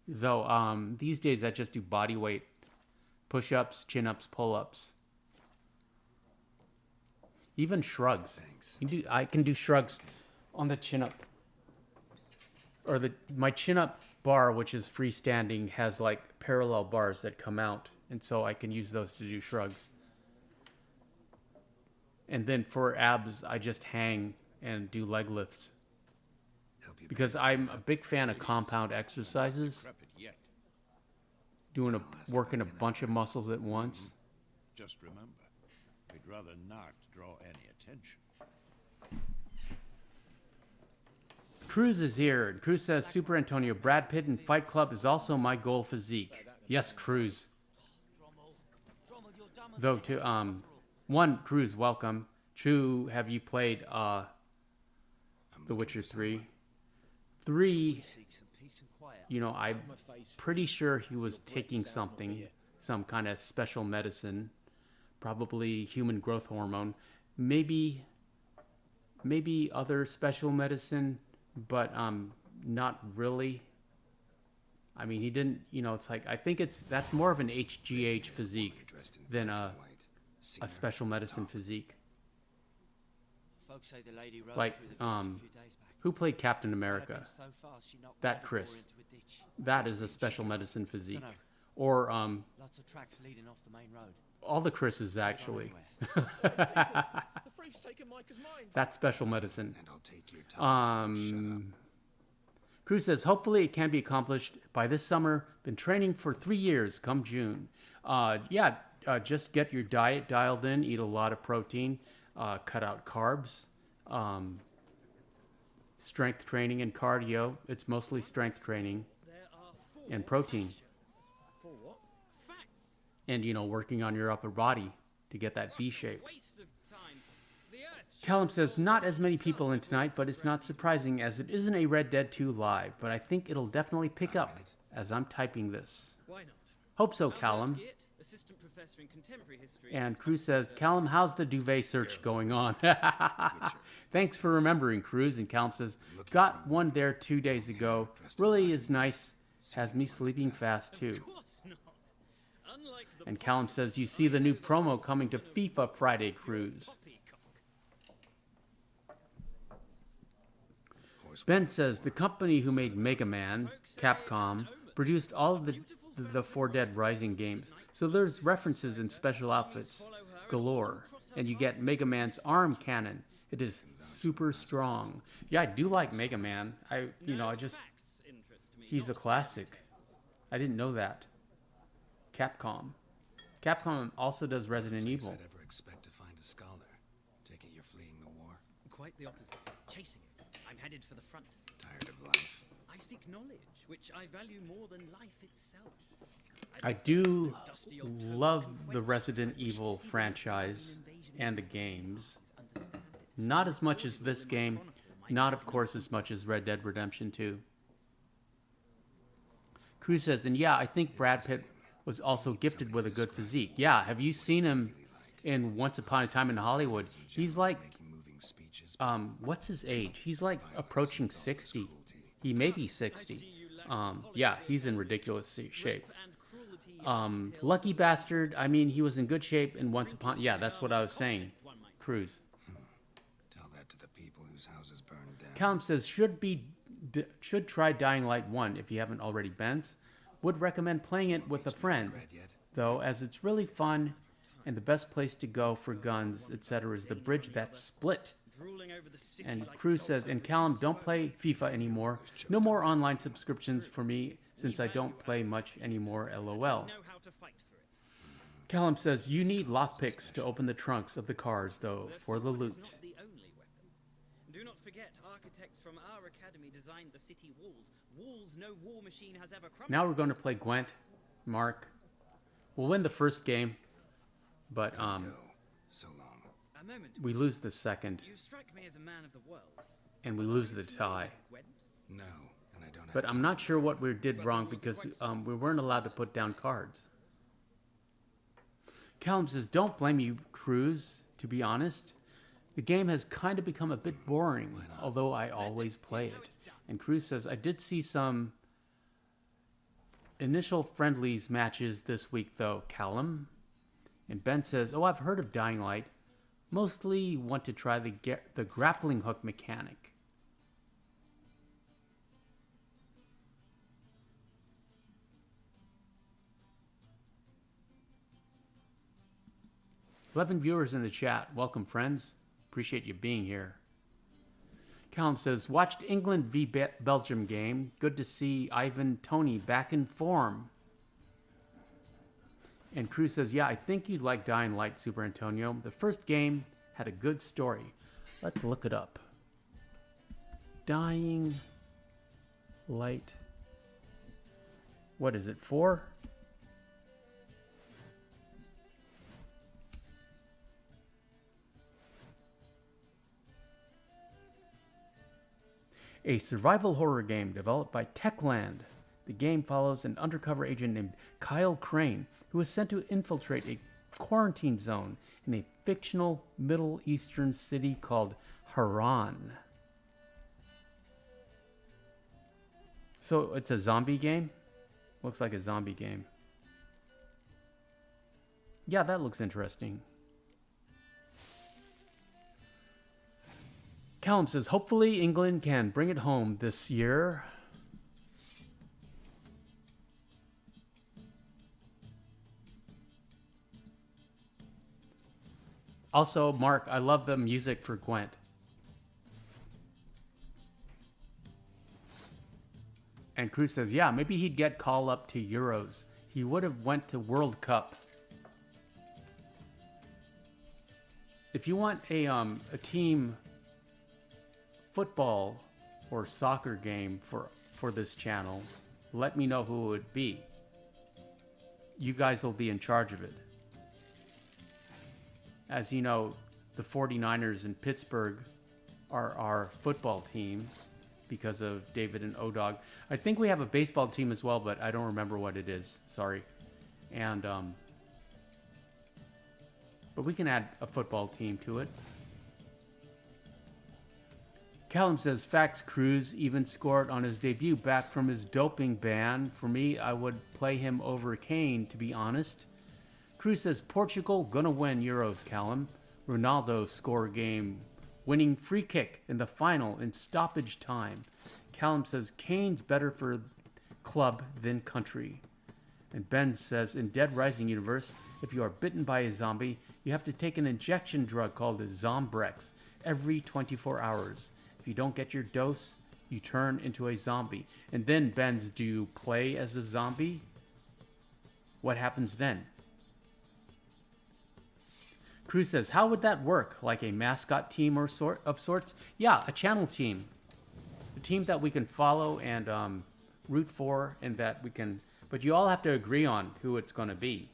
Though, these days I just do body weight. Push-ups, chin-ups, pull-ups. Even shrugs. Thanks. I can do shrugs on the chin-up. Or my chin-up bar, which is freestanding, has like parallel bars that come out. And so I can use those to do shrugs. And then for abs, I just hang and do leg lifts. Because I'm a big fan of compound exercises. Working a bunch of muscles at once. Just remember, we'd rather not draw any attention. Cruz is here, and Cruz says, Super Antonio, Brad Pitt in Fight Club is also my goal physique. Yes, Cruz. Though to one, Cruz, welcome. Two, have you played The Witcher 3? 3, you know, I'm pretty sure he was taking something, some kind of special medicine, probably human growth hormone, maybe other special medicine, but not really. I mean, he didn't, you know, it's like, I think that's more of an HGH physique than a special medicine physique. Like, who played Captain America? That Chris. That is a special medicine physique. Or, lots of tracks leading off the main road. All the Chris's, actually. That's special medicine. Cruz says, hopefully it can be accomplished by this summer. Been training for 3 years, come June. Just get your diet dialed in. Eat a lot of protein. Cut out carbs. Strength training and cardio. It's mostly strength training and protein. And, you know, working on your upper body to get that V shape. Callum says, not as many people in tonight, but it's not surprising as it isn't a Red Dead 2 live, but I think it'll definitely pick up as I'm typing this. Hope so, Callum. And Cruz says, Callum, how's the duvet search going on? Thanks for remembering, Cruz. And Callum says, got one there 2 days ago. Really is nice. Has me sleeping fast, too. And Callum says, you see the new promo coming to FIFA Friday, Cruz. Ben says, the company who made Mega Man, Capcom, produced all of the 4 Dead Rising games. So there's references and special outfits galore. And you get Mega Man's arm cannon. It is super strong. Yeah, I do like Mega Man. He's a classic. I didn't know that. Capcom. Capcom also does Resident Evil. I'd ever expect to find a scholar. Take it you're fleeing the war. Quite the opposite. Chasing it. I'm headed for the front. Tired of life. I seek knowledge, which I value more than life itself. I do love the Resident Evil franchise and the games. Not as much as this game. Not, of course, as much as Red Dead Redemption 2. Cruz says, and yeah, I think Brad Pitt was also gifted with a good physique. Yeah, have you seen him in Once Upon a Time in Hollywood? He's like, what's his age? He's like approaching 60. He may be 60. Yeah, he's in ridiculous shape. Lucky bastard. I mean, he was in good shape in Once Upon... Yeah, that's what I was saying. Cruz. Tell that to the people whose houses burned down. Callum says, should try Dying Light 1 if you haven't already, Benz. Would recommend playing it with a friend, though, as it's really fun, and the best place to go for guns, etc. is the bridge that's split. And Cruz says, and Callum, don't play FIFA anymore. No more online subscriptions for me, since I don't play much anymore, LOL. Callum says, you need lockpicks to open the trunks of the cars, though, Left for the sword is loot. not the only weapon. Do not forget, architects from our academy designed the city walls. Walls no war machine has ever crumbled. Now we're going to play Gwent. Mark. We'll win the first game, but Go. So long. A moment. we lose the second, You strike me as a man of the world. and we lose the tie. Gwent? No, and I don't have But I'm not sure what we did wrong because we weren't allowed to put down cards. Callum says, don't blame you, Cruz. To be honest, the game has kind of become a bit boring, although I always play it. And Cruz says, I did see some initial friendlies matches this week, though, Callum. And Ben says, oh, I've heard of Dying Light. Mostly want to try the grappling hook mechanic. "11 viewers in the chat. Welcome, friends. Appreciate you being here." Callum says, watched England v Belgium game. Good to see Ivan Toney back in form. And Cruz says, yeah, I think you'd like Dying Light, Super Antonio. The first game had a good story. Let's look it up. Dying Light. What is it, 4? A survival horror game developed by Techland. The game follows an undercover agent named Kyle Crane, who is sent to infiltrate a quarantine zone in a fictional Middle Eastern city called Haran. So it's a zombie game? Looks like a zombie game. Yeah, that looks interesting. Callum says, hopefully England can bring it home this year. Also, Mark, I love the music for Gwent. And Cruz says, yeah, maybe he'd get called up to Euros. He would have went to World Cup. If you want a team football or soccer game for this channel, let me know who it would be. You guys will be in charge of it. As you know, the 49ers in Pittsburgh are our football team because of David and O-Dog. I think we have a baseball team as well, but I don't remember what it is. Sorry. And but we can add a football team to it. Callum says, Fax Cruz even scored on his debut back from his doping ban. For me, I would play him over Kane, to be honest. Cruz says, Portugal gonna win Euros, Callum. Ronaldo score game winning free kick in the final in stoppage time. Callum says, Kane's better for club than country. And Ben says, in Dead Rising universe, if you are bitten by a zombie, you have to take an injection drug called a Zombrex every 24 hours. If you don't get your dose, you turn into a zombie. And then, Ben's, do you play as a zombie? What happens then? Cruz says, how would that work? Like a mascot team or of sorts? Yeah, a channel team. A team that we can follow and root for, and that we can... But you all have to agree on who it's going to be.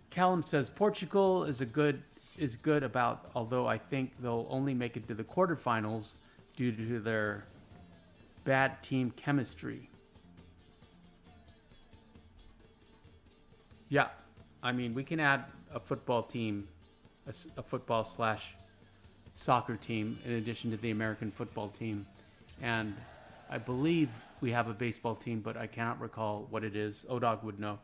Callum says, Portugal is good about, although I think they'll only make it to the quarterfinals due to their bad team chemistry. Yeah, I mean, we can add a football team, a football / soccer team in addition to the American football team. And I believe we have a baseball team, but I cannot recall what it is. O-Dog would know.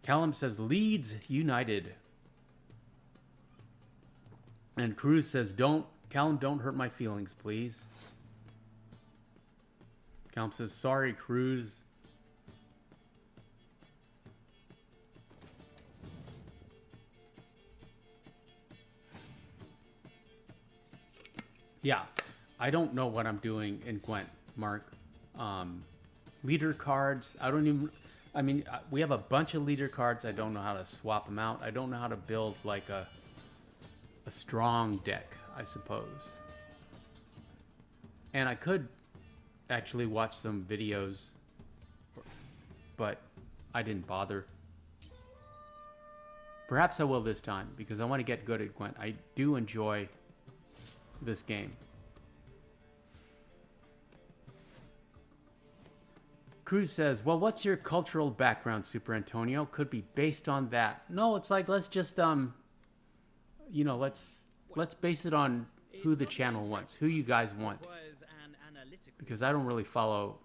Callum says, Leeds United. And Cruz says, Callum, don't hurt my feelings, please. Callum says, sorry, Cruz. Yeah, I don't know what I'm doing in Gwent, Mark. leader cards. I mean, we have a bunch of leader cards. I don't know how to swap them out. I don't know how to build like a strong deck, I suppose. And I could actually watch some videos, but I didn't bother. Perhaps I will this time, because I want to get good at Gwent. I do enjoy this game. Cruz says, well, what's your cultural background, Super Antonio? Could be based on that. No, it's like, let's just, you know, let's base it on who the channel wants, who you guys want. Because I don't really follow,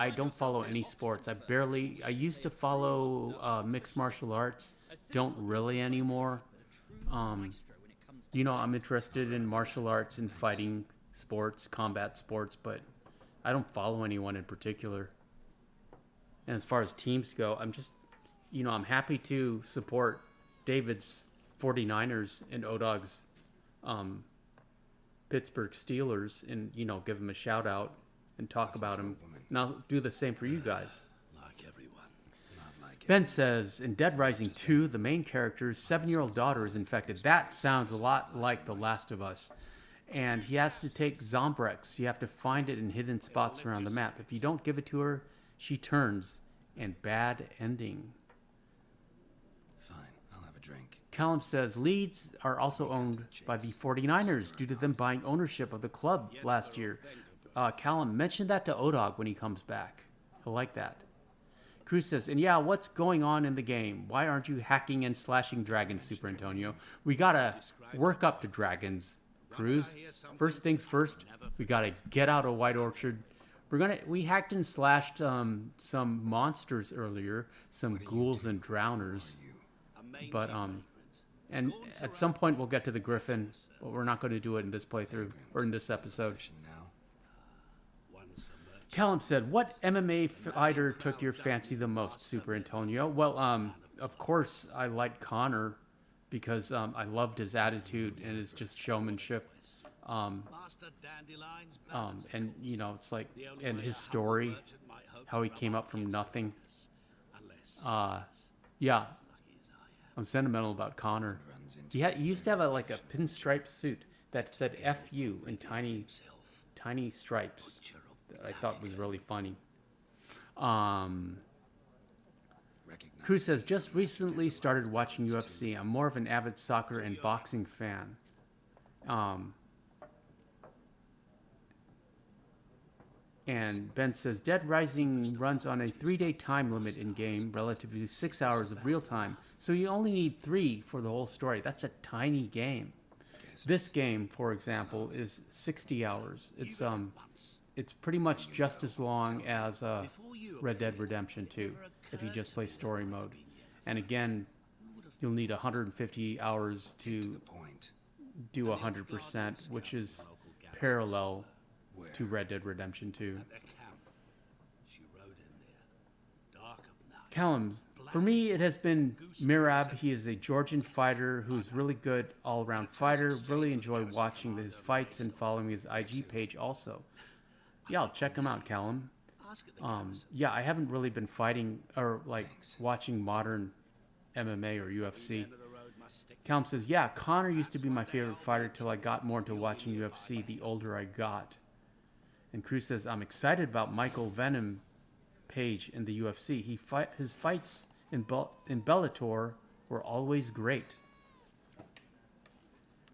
I don't follow any sports. I used to follow mixed martial arts. Don't really anymore. You know, I'm interested in martial arts and fighting sports, combat sports, but I don't follow anyone in particular. And as far as teams go, I'm just, you know, I'm happy to support David's 49ers and Odog's Pittsburgh Steelers and, you know, give them a shout out and talk about them. And I'll do the same for you guys. Like everyone. Ben says, in Dead Rising 2, the main character's 7-year-old daughter is infected. That sounds a lot like The Last of Us. And he has to take Zombrex. You have to find it in hidden spots around the map. If you don't give it to her, she turns. And bad ending. Fine, I'll have a drink. Callum says, Leeds are also owned by the 49ers due to them buying ownership of the club last year. Callum, mention that to Odog when he comes back. He'll like that. Cruz says, and yeah, what's going on in the game? Why aren't you hacking and slashing dragons, Super Antonio? We gotta work up to dragons, Cruz. First things first, we gotta get out of White Orchard. We hacked and slashed some monsters earlier, some ghouls and drowners. But and at some point we'll get to the Griffin, but we're not going to do it in this playthrough or in this episode. Callum said, what MMA fighter took your fancy the most, Super Antonio? Well, of course I liked Connor because I loved his attitude and his just showmanship. And you know, it's like, and his story, how he came up from nothing. Yeah, I'm sentimental about Connor. He used to have like a pinstripe suit that said "F-U" in tiny stripes. That I thought was really funny. Cruz says, just recently started watching UFC. I'm more of an avid soccer and boxing fan. And Ben says, Dead Rising runs on a 3-day time limit in-game relative to 6 hours of real time. So you only need 3 for the whole story. That's a tiny game. This game, for example, is 60 hours. It's pretty much just as long as Red Dead Redemption 2 if you just play story mode. And again, you'll need 150 hours to do 100%, which is parallel to Red Dead Redemption 2. Callum, for me it has been Mirab. He is a Georgian fighter who's really good all-around fighter. Really enjoy watching his fights and following his IG page also. Yeah, I'll check him out, Callum. Yeah, I haven't really been fighting or like watching modern MMA or UFC. Callum says, yeah, Connor used to be my favorite fighter till I got more into watching UFC the older I got. And Cruz says, I'm excited about Michael Venom Page in the UFC. His fights in Bellator were always great.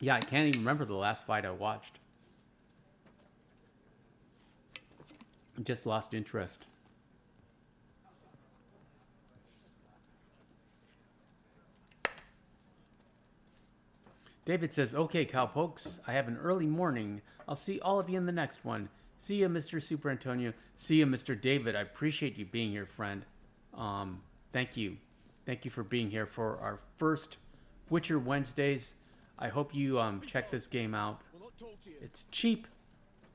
Yeah, I can't even remember the last fight I watched. I just lost interest. David says, okay, Cowpokes, I have an early morning. I'll see all of you in the next one. See you, Mr. Super Antonio. See you, Mr. David. I appreciate you being here, friend. Thank you. Thank you for being here for our first Witcher Wednesdays. I hope you check this game out. It's cheap.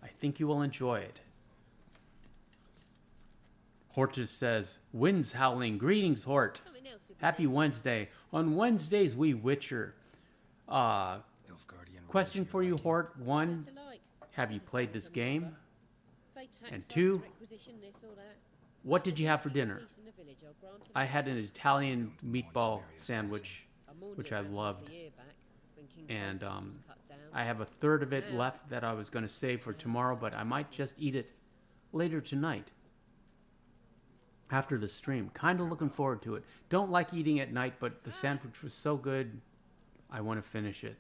I think you will enjoy it. Hortus says, winds howling. Greetings, Hort. Happy Wednesday. On Wednesdays, we Witcher. Question for you, Hort. 1, have you played this game? they tax And us, 2, requisition this or that? what did you have for dinner? Peace in the village, I'll grant 'em. I had an Italian meatball sandwich, warned which you I about half a loved. year back, when King And Francis was cut down. I have a third of it left that I was going to save for tomorrow, but I might just eat it later tonight after the stream. Kind of looking forward to it. Don't like eating at night, but the sandwich was so good, I want to finish it.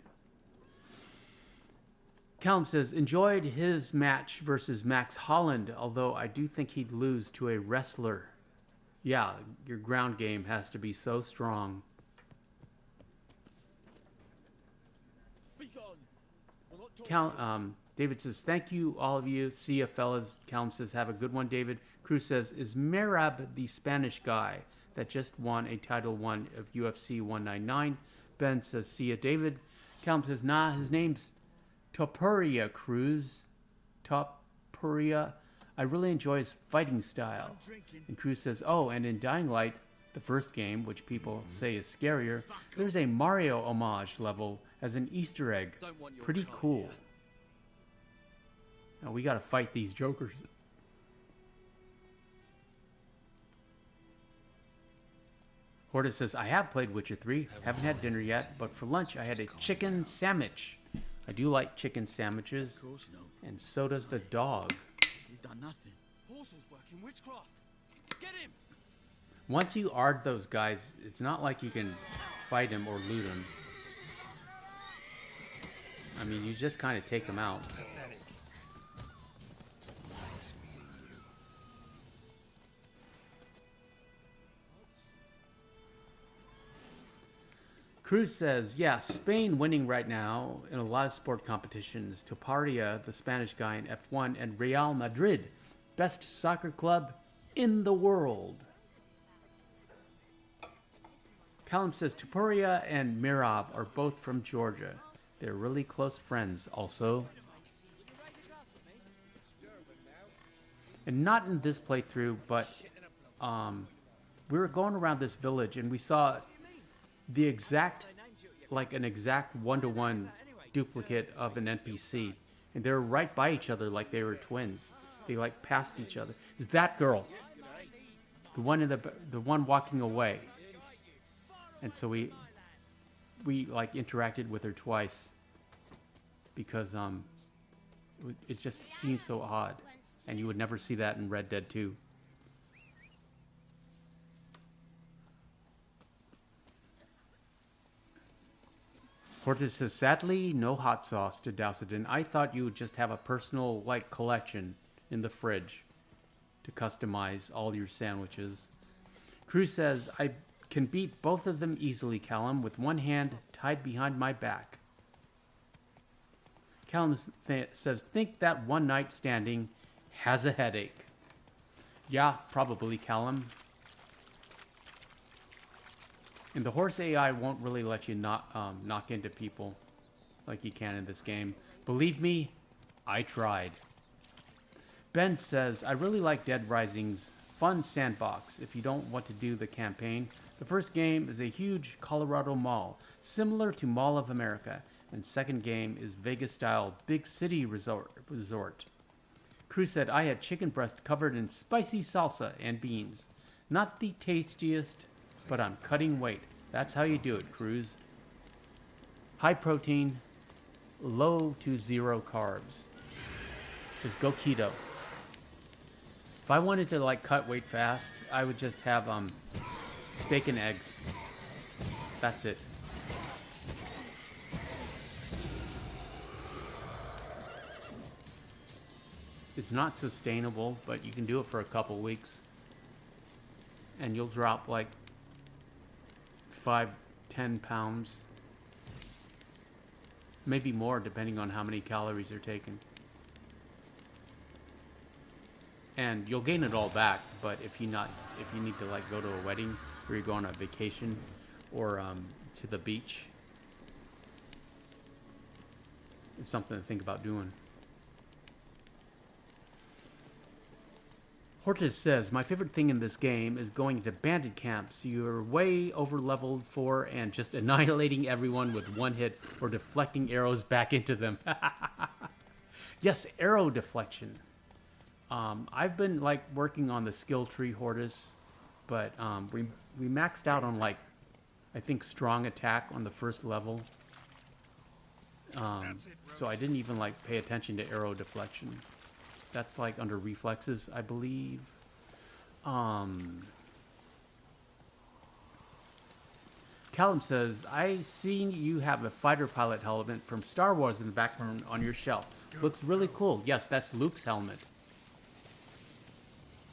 Callum says, enjoyed his match versus Max Holland, although I do think he'd lose to a wrestler. Yeah, your ground game has to be so strong. David says, thank you, all of you. See ya, fellas. Callum says, have a good one, David. Cruz says, is Merab the Spanish guy that just won a Title 1 of UFC 199? Ben says, see ya, David. Callum says, nah, his name's Topuria, Cruz. Topuria. I really enjoy his fighting style. And Cruz says, oh, and in Dying Light, the first game, which people say is scarier, there's a Mario homage level as an Easter egg. Pretty cool. Now we gotta fight these jokers. Horta says, I have played Witcher 3, haven't had dinner yet, but for lunch I had a chicken sandwich. I do like chicken sandwiches, and so does the dog. You've done nothing. Horsel's working witchcraft. Get him! Once you ard those guys, it's not like you can fight him or loot him. I mean, you just kind of take them out. Pathetic. Nice meeting you. Cruz says, yeah, Spain winning right now in a lot of sport competitions. Toparia, the Spanish guy in F1, and Real Madrid, best soccer club in the world. Callum says, Topuria and Mirov are both from Georgia. They're really close friends also. And not in this playthrough, but we were going around this village and we saw the exact, like an exact one-to-one duplicate of an NPC. And they were right by each other like they were twins. They like passed each other. Is that girl? The one in the one walking away. And so we like interacted with her twice because it just seemed so odd, and you would never see that in Red Dead 2. Cortez says, sadly, no hot sauce to douse it in. I thought you would just have a personal like collection in the fridge to customize all your sandwiches. Cruz says, I can beat both of them easily, Callum, with one hand tied behind my back. Callum says, think that one night standing has a headache. Yeah, probably, Callum. And the horse AI won't really let you knock into people like you can in this game. Believe me, I tried. Ben says, I really like Dead Rising's fun sandbox if you don't want to do the campaign. The first game is a huge Colorado mall, similar to Mall of America, and second game is Vegas-style big city resort. Cruz said, I had chicken breast covered in spicy salsa and beans. Not the tastiest, but I'm cutting weight. That's how you do it, Cruz. High protein, low to zero carbs. Just go keto. If I wanted to like cut weight fast, I would just have steak and eggs. That's it. It's not sustainable, but you can do it for a couple weeks. And you'll drop like 5-10 pounds. Maybe more depending on how many calories are taken. And you'll gain it all back, but if you need to like go to a wedding or you go on a vacation or to the beach, it's something to think about doing. Hortus says, my favorite thing in this game is going into bandit camps. You're way over-leveled for and just annihilating everyone with one hit or deflecting arrows back into them. Yes, arrow deflection. I've been like working on the skill tree, Hortus, but we maxed out on like I think strong attack on the first level. So I didn't even like pay attention to arrow deflection. That's like under reflexes, I believe. Callum says, I seen you have a fighter pilot helmet from Star Wars in the background on your shelf. Looks really cool. Yes, that's Luke's helmet.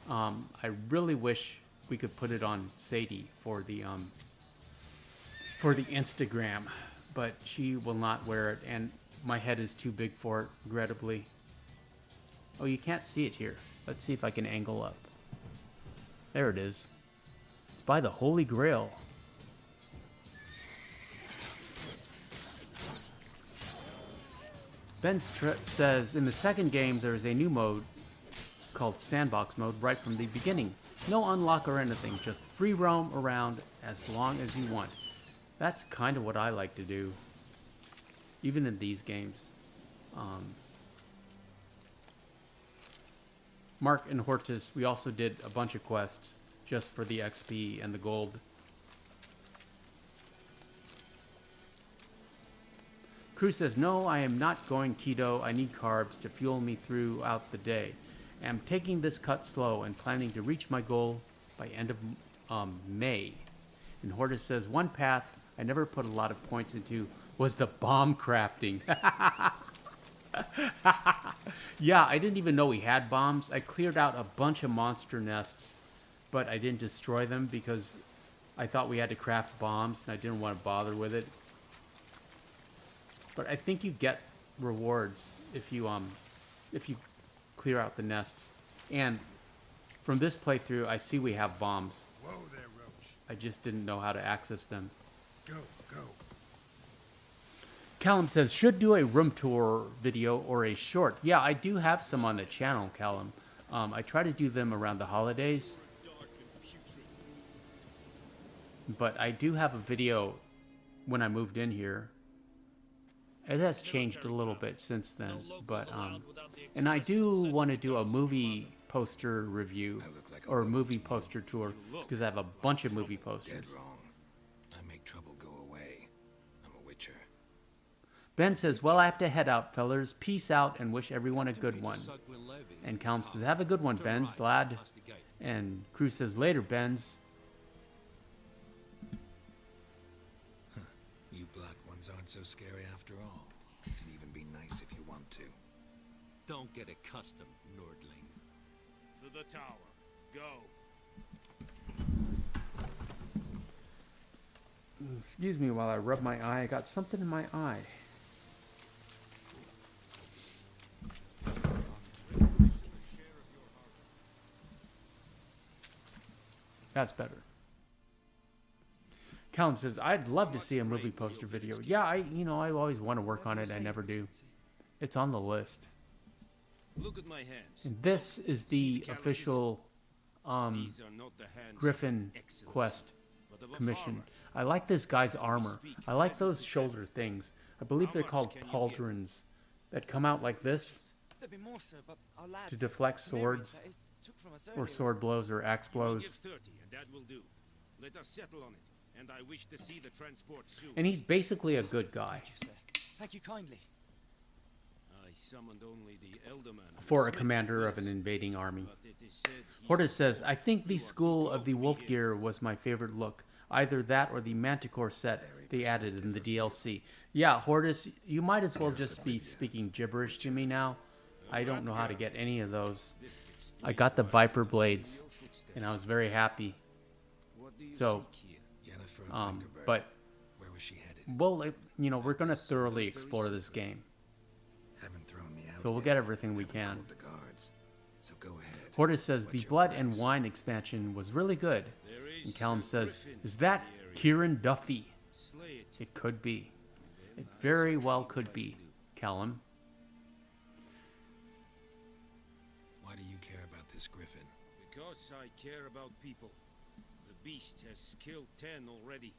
I really wish we could put it on Sadie for the Instagram, but she will not wear it, and my head is too big for it, regrettably. Oh, you can't see it here. Let's see if I can angle up. There it is. It's by the Holy Grail. Ben says, in the second game, there is a new mode called Sandbox Mode right from the beginning. No unlock or anything, just free roam around as long as you want. That's kind of what I like to do, even in these games. Mark and Hortus, we also did a bunch of quests just for the XP and the gold. Cruz says, no, I am not going keto. I need carbs to fuel me throughout the day. I'm taking this cut slow and planning to reach my goal by end of May. And Hortus says, one path I never put a lot of points into was the bomb crafting. Yeah, I didn't even know we had bombs. I cleared out a bunch of monster nests, but I didn't destroy them because I thought we had to craft bombs and I didn't want to bother with it. But I think you get rewards if you clear out the nests. And from this playthrough, I see we have bombs. Whoa there, Roach. I just didn't know how to access them. Go, go. Callum says, should do a room tour video or a short. Yeah, I do have some on the channel, Callum. I try to do them around the holidays. But I do have a video when I moved in here. It has changed a little bit since then, but and I do want to do a movie poster review or a movie poster tour because I have a bunch of movie posters. Dead wrong. I make trouble go away. I'm a witcher. Ben says, well, I have to head out, fellers. Peace out and wish everyone a good one. And Callum says, have a good one, Benz, lad. And Cruz says, later, Benz. You black ones aren't so scary after all. You can even be nice if you want to. Don't get accustomed, Nordling. To the tower. Go. Excuse me while I rub my eye. I got something in my eye. That's better. Callum says, I'd love to see a movie poster video. Yeah, I always want to work on it. I never do. It's on the list. Look at my hands. And this is the official Griffin quest commission. I like this guy's armor. I like those shoulder things. I believe they're called pauldrons that come out like this to deflect swords or sword blows or axe blows. 30, and that will do. Let us settle on it, and I wish to see the transport soon. And he's basically a good guy. Thank you, sir. Thank you kindly. I summoned only the Elderman For a commander of an invading army. Hortus says, I think the School of the Wolf Gear was my favorite look. Either that or the Manticore set they added in the DLC. Yeah, Hortus, you might as well just be speaking gibberish to me now. I don't know how to get any of those. I got the Viper Blades, and I was very happy. So, but, Where was she headed? well, we're going to thoroughly explore this game. Haven't thrown me out So we'll yet. get everything we Haven't can. called the guards. So go ahead. Hortus says, the What's your Blood and price? Wine expansion was really good. There is And Callum Sir says, Griffin is that in the area. Kieran Duffy? Slay it. It could be. It very well could be, Callum. Why do you care about this Griffin? Because I care about people. The beast has killed 10 already,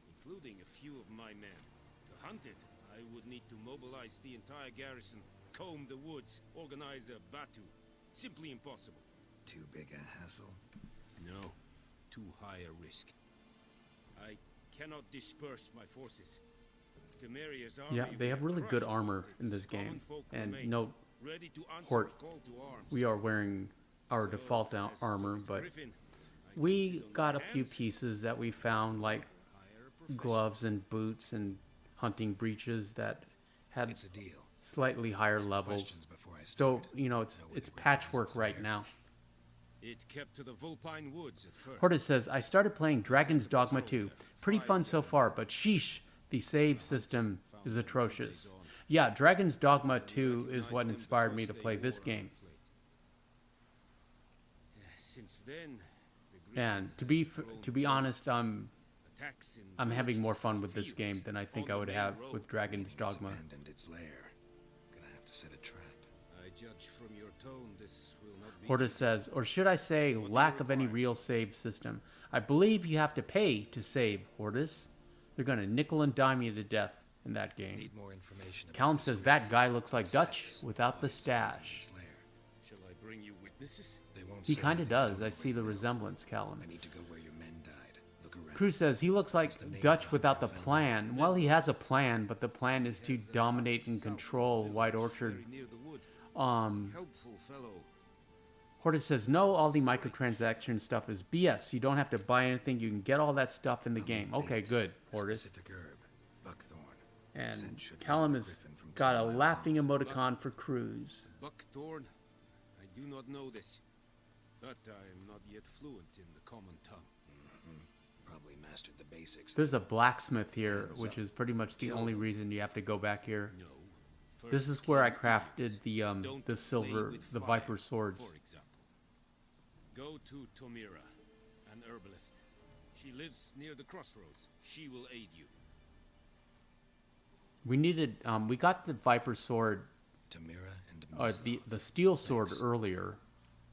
including a few of my men. To hunt it, I would need to mobilize the entire garrison, comb the woods, organize a batu. Simply impossible. Too big a hassle? No, too high a risk. I cannot disperse my forces. Temeria's army Yeah, they will have really good crushed armor what in its this common game. folk And remain, note, ready to answer Hort, a call to arms. we are wearing our So, default as armor, Thomas but Griffin, I can we sit on got a my few hands, pieces that we found, like Hire a professional. gloves and boots and hunting breeches that had It's a deal. slightly higher Questions levels. before I So, start. you know, it's Know it's whether it patchwork was right clear. now. It kept to the Vulpine Woods at first. Hortus says, I started playing Dragon's Dogma 2. Pretty fun so far, but sheesh, the save system is atrocious. Yeah, Dragon's Dogma 2 is what inspired me to play this game. Since then, the Griffin And has grown to be honest, attacks in I'm having more villages, fun with this fields, game than I think on I the would main have road. with Dragon's It's Dogma. abandoned its lair. Gonna have to set a trap. I judge from your tone this will not be Hortus says, or should I say, lack of any real save system. I believe you have to pay to save, Hortus. They're gonna nickel and dime you to death in that game. Need more information. about Callum this says Griffin. that guy looks like Dutch without the stash. Its lair. Shall I bring you witnesses? They won't He say kind of anything does. about I see the where you know. resemblance, Callum. I need to go where your men died. Look around. Cruz says he looks like Dutch without the plan. Well, he has a plan, but the plan is to dominate and control White Orchard. Very near the wood. Um, Helpful fellow. Hortus says no, all the microtransaction stuff is BS. You don't have to buy anything. You can get all that stuff in the game. Okay, good, A Hortus. specific herb. Buckthorn. And Scent should Callum lure has Griffin from got 10 a miles laughing off. emoticon for Cruz. Buckthorn? I do not know this, but I am not yet fluent in the common tongue. Probably mastered the basics. There's a blacksmith here, which is pretty much the only reason you have to go back here. No. This is First where I kill crafted Don't the play silver, with the fire, viper swords. For example. Go to Tomira, an herbalist. She lives near the crossroads. She will aid you. We needed, we got the viper sword, Tamira and the steel sword earlier,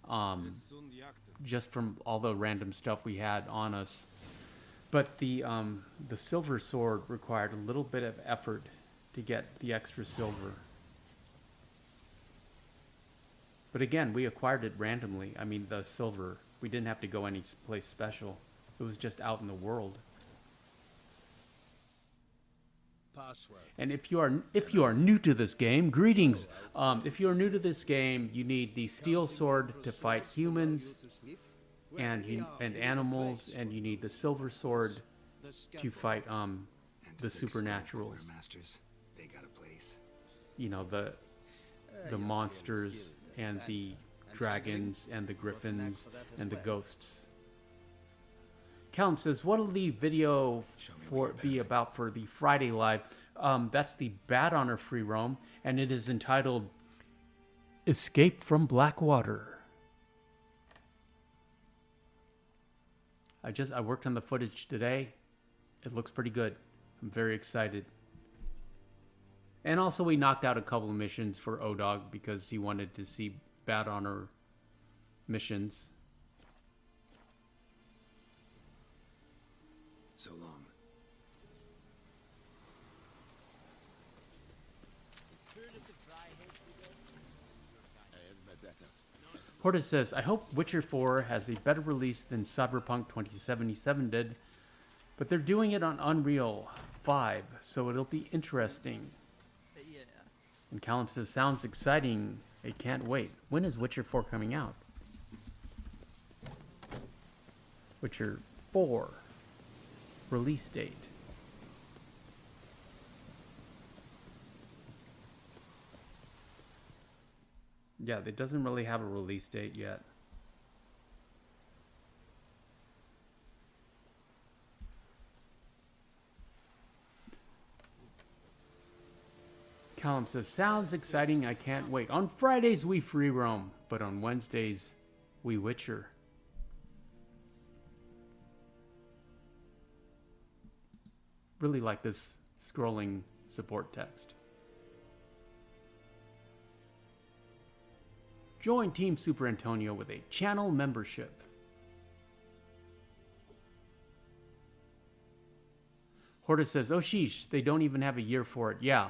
Sundiakten. just from all the random stuff we had on us. But the silver sword required a little bit of effort to get the extra silver. But again, we acquired it randomly. I mean, the silver. We didn't have to go any place special. It was just out in the world. Password. And if you are new to this game, greetings. If you are new to this game, you need the steel sword to fight humans and animals, and you need the silver sword to fight the supernaturals. Quartermasters. They got a place. You know, the monsters and the dragons and the griffins and the ghosts. Callum says, what'll the video be about for the Friday live? That's the Bad Honor free roam, and it is entitled Escape from Blackwater. I worked on the footage today. It looks pretty good. I'm very excited. And also we knocked out a couple of missions for O-Dog because he wanted to see Bad Honor missions. So long. Hortus says, I hope Witcher 4 has a better release than Cyberpunk 2077 did, but they're doing it on Unreal 5, so it'll be interesting. Yeah. And Callum says, sounds exciting. I can't wait. When is Witcher 4 coming out? Witcher 4 release date. Yeah, it doesn't really have a release date yet. Callum says, sounds exciting. I can't wait. On Fridays, we free roam, but on Wednesdays, we Witcher. Really like this scrolling support text. Join Team Super Antonio with a channel membership. Hortus says, oh sheesh, they don't even have a year for it. Yeah.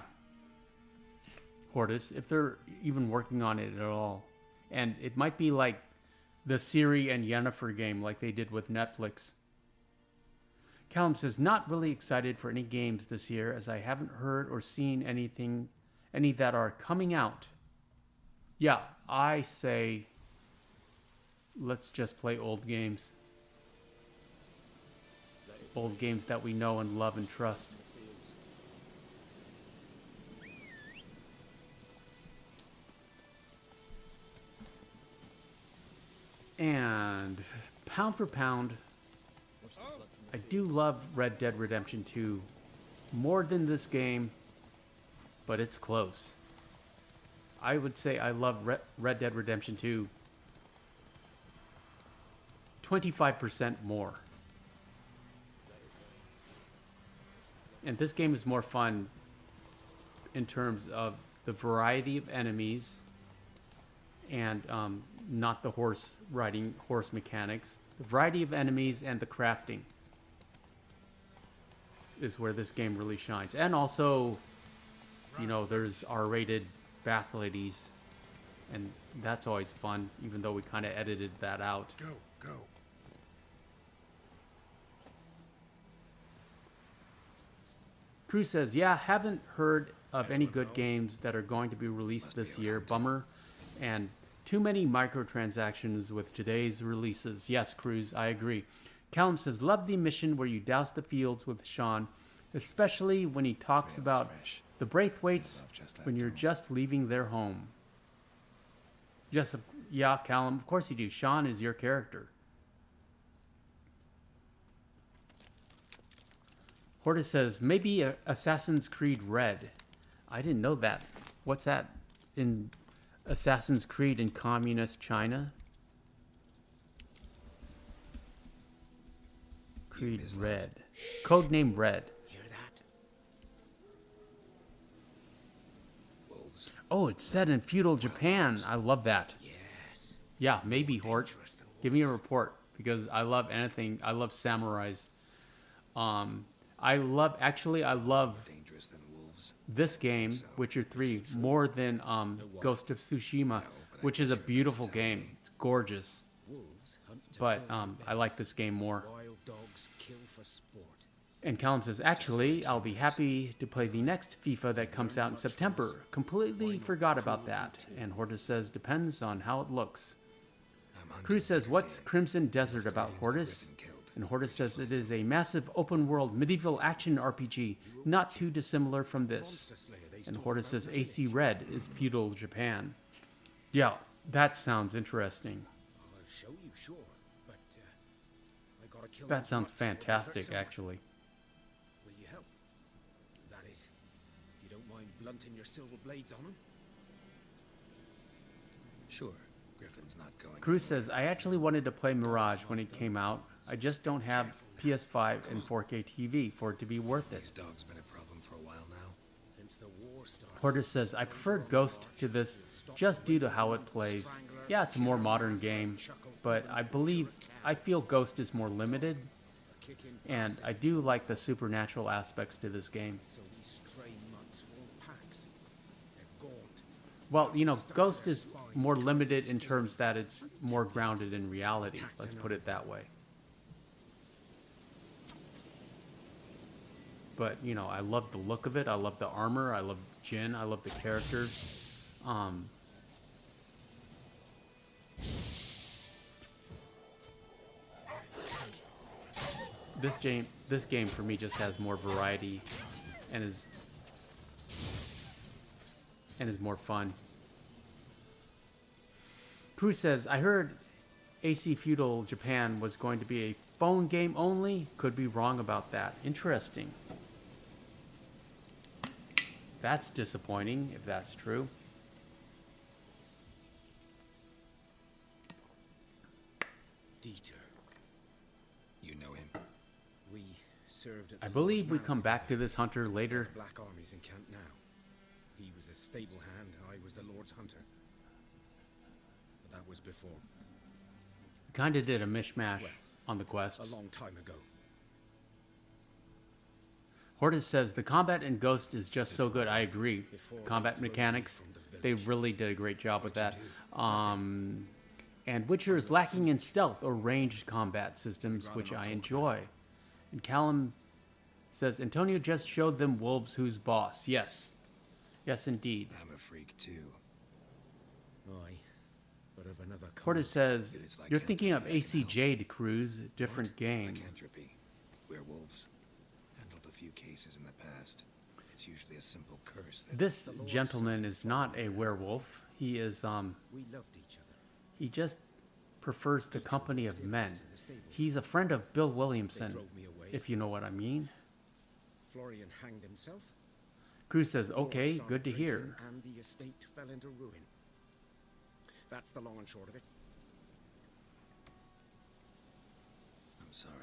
Hortus, if they're even working on it at all. And it might be like the Ciri and Yennefer game like they did with Netflix. Callum says, not really excited for any games this year as I haven't heard or seen any that are coming out. Yeah, I say let's just play old games. Old games that we know and love and trust. And pound for pound, I do love Red Dead Redemption 2 more than this game, but it's close. I would say I love Red Dead Redemption 2 25% more. And this game is more fun in terms of the variety of enemies and not the horse mechanics. The variety of enemies and the crafting is where this game really shines. And also, you know, there's R-rated bath ladies, and that's always fun, even though we kind of edited that out. Go. Cruz says, yeah, haven't heard of any good games that are going to be released this year. Bummer. And too many microtransactions with today's releases. Yes, Cruz, I agree. Callum says, love the mission where you douse the fields with Sean, especially when he talks about the Braithwaites when you're just leaving their home. Just, yeah, Callum, of course you do. Sean is your character. Hortus says, maybe Assassin's Creed Red. I didn't know that. What's that in Assassin's Creed in communist China? Creed Red. Codename Red. Hear that? Wolves. Oh, it's set in feudal Japan. I love that. Yes. Yeah, maybe, Hort. Give me a report, because I love anything. I love samurais. I love Dangerous than wolves. this game, Witcher 3, more than Ghost of Tsushima, which is a beautiful game. It's gorgeous. Wolves hunt to But fill I like this game more. wild dogs kill for sport. And Callum says, actually, I'll be happy to play the next FIFA that comes out in September. Completely forgot about that. And Hortus says, depends on how it looks. Cruz says, what's Crimson Desert about, Hortus? And Hortus says, it is a massive open-world medieval action RPG, not too dissimilar from this. And Hortus says, AC Red is feudal Japan. Yeah, that sounds interesting. I'll show you, sure, but I gotta kill That those sounds nuts before they hurt fantastic, someone. actually. Will you help? That is, if you don't mind blunting your silver blades on them. Sure. Griffin's not going. Cruz says, I actually wanted to play Mirage when it came out. I just don't have PS5 and 4K TV for it to be worth This it. dog's been a problem for a while now. Since the war started. Hortus says, I prefer Ghost to this just due to how it plays. Yeah, it's a more modern game, but I feel Ghost is more limited, and I do like the supernatural aspects to this game. So these stray mutts form packs. They're gaunt. Well, you know, Ghost is more limited in terms that it's more grounded in reality. Let's put it that way. But, you know, I love the look of it. I love the armor. I love Jin. I love the characters. This game for me just has more variety and is more fun. Prue says, I heard AC Feudal Japan was going to be a phone game only. Could be wrong about that. Interesting. That's disappointing, if that's true. Dieter. You know him. We served at I the believe we Lord's come Mount back to this hunter later. The Black Army's in camp now. He was a stable hand, I was the Lord's hunter. But that was before. Kind of did a mishmash on the quests. A long time ago. Hortus says, the combat in Ghost is just so good. I agree. Before Combat they drove me mechanics, from the They really did a great job with that. And Witcher is lacking in stealth or ranged combat systems, which I enjoy. And Callum says, Antonio just showed them wolves who's boss. Yes. Yes, indeed. I'm a freak too. Aye, but of another kind. Portis says, you're thinking of ACJ to Cruise, different game. Lycanthropy. Werewolves. Handled a few cases in the past. It's usually a simple curse that... This gentleman is not a werewolf. He is, We loved each other. he just prefers the company of men. He's a friend of Bill Williamson, if you know what I mean. Florian hanged himself. Cruz says, Lord okay, started good to drinking, hear. And the estate fell into ruin. That's the long and short of it. I'm sorry.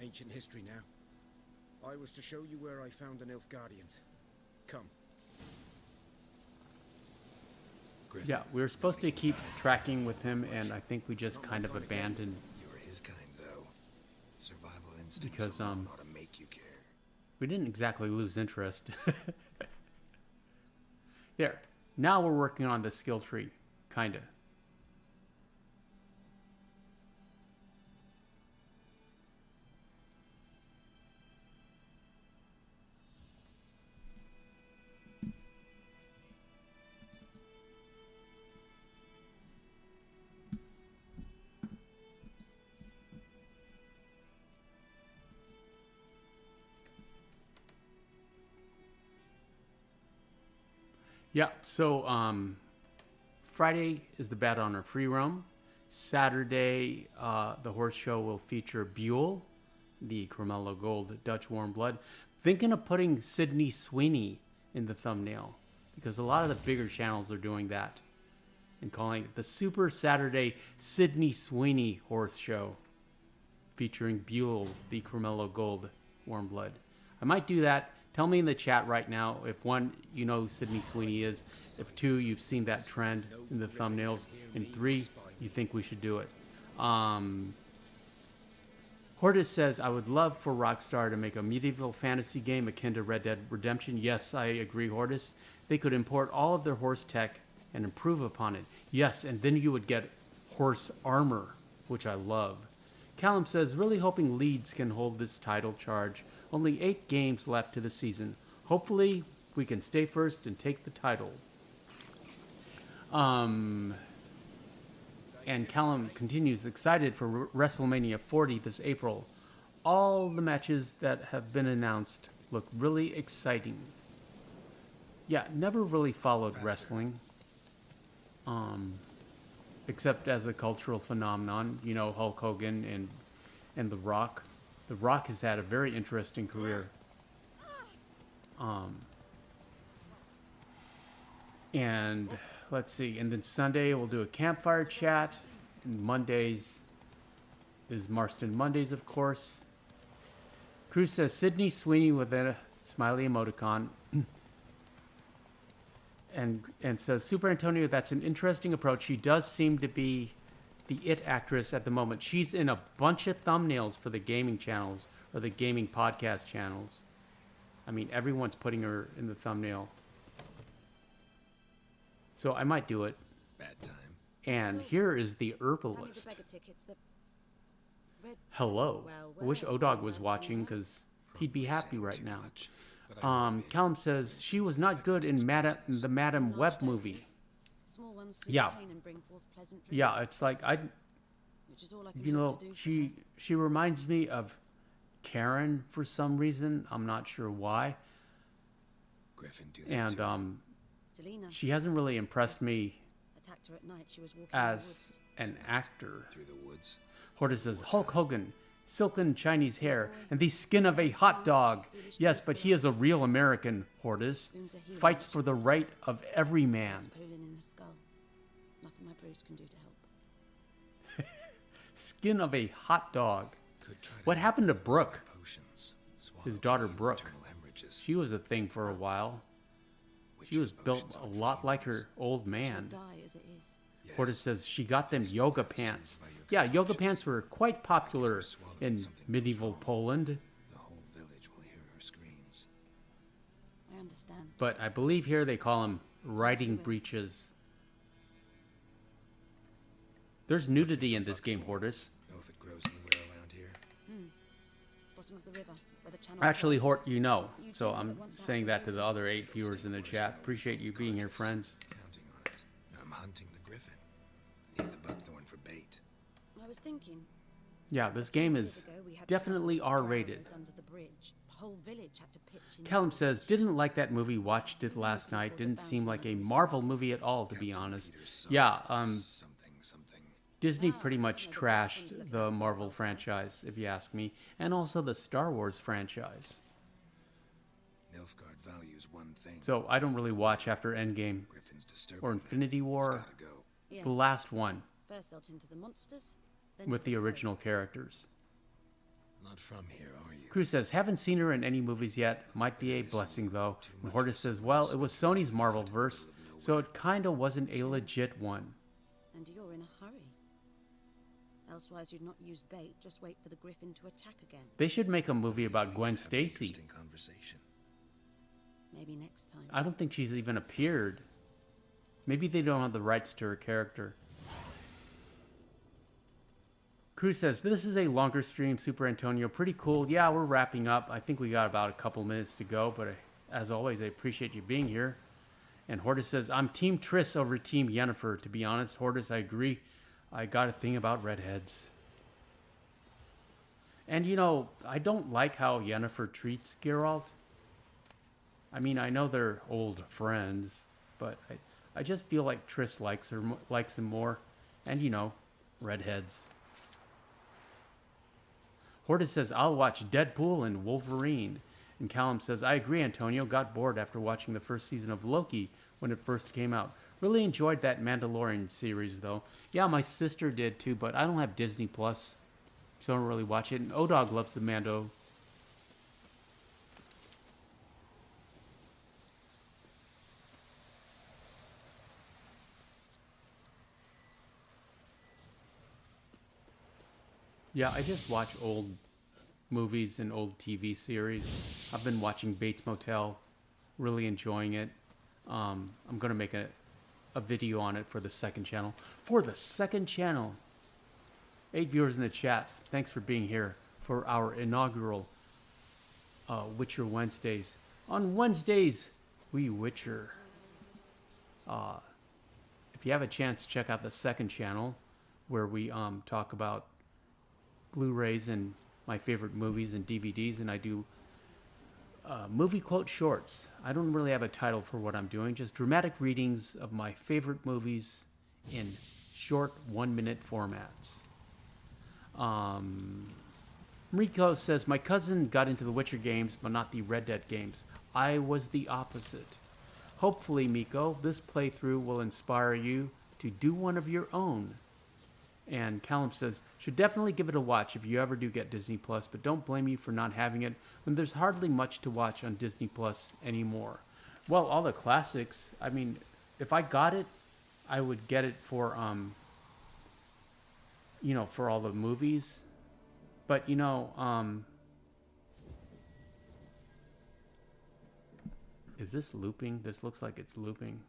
Ancient history now. I was to show you where I found the Nilfgaardians. Come. Griffin, Yeah, we were supposed to keep tracking with him, and I think we just kind of abandoned you were his kind, though. Survival instincts because, alone ought to make you care. we didn't exactly lose interest. There. Now we're working on the skill tree. Kinda. Yeah, so Friday is the Bad Honor Free Roam. Saturday, the horse show will feature Buell, the Cremello Gold Dutch Warm Blood. Thinking of putting Sydney Sweeney in the thumbnail because a lot of the bigger channels are doing that and calling it the Super Saturday Sydney Sweeney Horse Show featuring Buell, the Cremello Gold Warm Blood. I might do that. Tell me in the chat right now if one, you know who Sydney Sweeney is. If two, you've seen that trend in the thumbnails. And three, you think we should do it. Hortus says, I would love for Rockstar to make a medieval fantasy game akin to Red Dead Redemption. Yes, I agree, Hortus. They could import all of their horse tech and improve upon it. Yes, and then you would get horse armor, which I love. Callum says, really hoping Leeds can hold this title charge. Only 8 games left to the season. Hopefully, we can stay first and take the title. And Callum continues, excited for WrestleMania 40 this April. All the matches that have been announced look really exciting. Yeah, never really followed wrestling. Except as a cultural phenomenon. You know, Hulk Hogan and The Rock. The Rock has had a very interesting career. And let's see. And then Sunday we'll do a campfire chat. And Mondays is Marston Mondays, of course. Cruz says Sydney Sweeney with a smiley emoticon. and says, Super Antonio, that's an interesting approach. She does seem to be the it actress at the moment. She's in a bunch of thumbnails for the gaming channels or the gaming podcast channels. I mean, everyone's putting her in the thumbnail. So I might do it. Bad time. And here is the herbalist. Hello. I wish Odog was watching because he'd be happy right now. Callum says she was not good in the Madam Web movie. Yeah. Yeah, it's like she reminds me of Karen for some reason. I'm not sure why. Griffin, do that And she hasn't really impressed me as an actor. through the woods. Horta says Hulk Hogan, silken Chinese hair, and the skin of a hot dog. Yes, but he is a real American, Hortus. Fights for the right of every man. Nothing my bruise can do to help. Skin of a hot dog. What happened to Brooke? Potions. His daughter Brooke. Internal hemorrhages. She was a thing for a while. She was built a lot like her old man. Die as it is. Hortus says she got them yoga pants. Yeah, yoga pants were quite popular in medieval Poland. The whole village will hear her screams. understand. But I believe here they call them riding breeches. There's nudity in this game, Hortus. Know if it grows anywhere around here? Bottom of the river, where the channel Actually, flows. Hort, you know. You So take it I'm at once out saying the that to the water. other 8 viewers in the chat. Appreciate you being here, friends. Counting on it. I'm hunting the griffin. Need the buckthorn for bait. I was thinking. Yeah, this game years is ago we had definitely trouble with R-rated. drowners under the bridge. The whole village had to pitch in. Callum says, didn't like that movie, watched it last night. Didn't seem like a Marvel movie at all, to be honest. Yeah, Something. Disney pretty much trashed the Marvel franchise, if you ask me, and also the Star Wars franchise. Nilfgaard values one thing. So I don't really watch after Endgame Griffin's disturbing or me. Infinity It's War, gotta go. Yes. the last one First out into the monsters, then with to the folk. original characters. Not from here, are you? Cruz says, haven't seen her in any movies yet. Might be a blessing, though. And Hortus says, well, it was Sony's Marvel verse, so it kinda wasn't a legit one. And you're in a hurry. Elsewise, you'd not use bait. Just wait for the griffin to attack again. They should make a movie about Gwen Stacy. Interesting conversation. Maybe next time. I don't think she's even appeared. Maybe they don't have the rights to her character. Cruz says, this is a longer stream, Super Antonio. Pretty cool. Yeah, we're wrapping up. I think we got about a couple minutes to go, but as always, I appreciate you being here. And Hortus says, I'm Team Triss over Team Yennefer. To be honest, Hortus, I agree. I got a thing about redheads. And, you know, I don't like how Yennefer treats Geralt. I mean, I know they're old friends, but I just feel like Triss likes him more. And, you know, redheads. Hortus says, I'll watch Deadpool and Wolverine. And Callum says, I agree, Antonio. Got bored after watching the first season of Loki when it first came out. Really enjoyed that Mandalorian series, though. Yeah, my sister did, too, but I don't have Disney+, so I don't really watch it. And O-Dog loves the Mando. Yeah, I just watch old movies and old TV series. I've been watching Bates Motel, really enjoying it. I'm going to make a video on it for the second channel. For the second channel. 8 viewers in the chat, thanks for being here for our inaugural Witcher Wednesdays. On Wednesdays, we Witcher. If you have a chance, check out the second channel where we talk about Blu-rays and my favorite movies and DVDs, and I do movie quote shorts. I don't really have a title for what I'm doing, just dramatic readings of my favorite movies in short 1-minute formats. Rico says, my cousin got into the Witcher games, but not the Red Dead games. I was the opposite. Hopefully, Miko, this playthrough will inspire you to do one of your own. And Callum says, should definitely give it a watch if you ever do get Disney+, but don't blame you for not having it when there's hardly much to watch on Disney+ anymore. Well, all the classics, I mean, if I got it, I would get it for, you know, for all the movies. But, you know, is this looping? This looks like it's looping.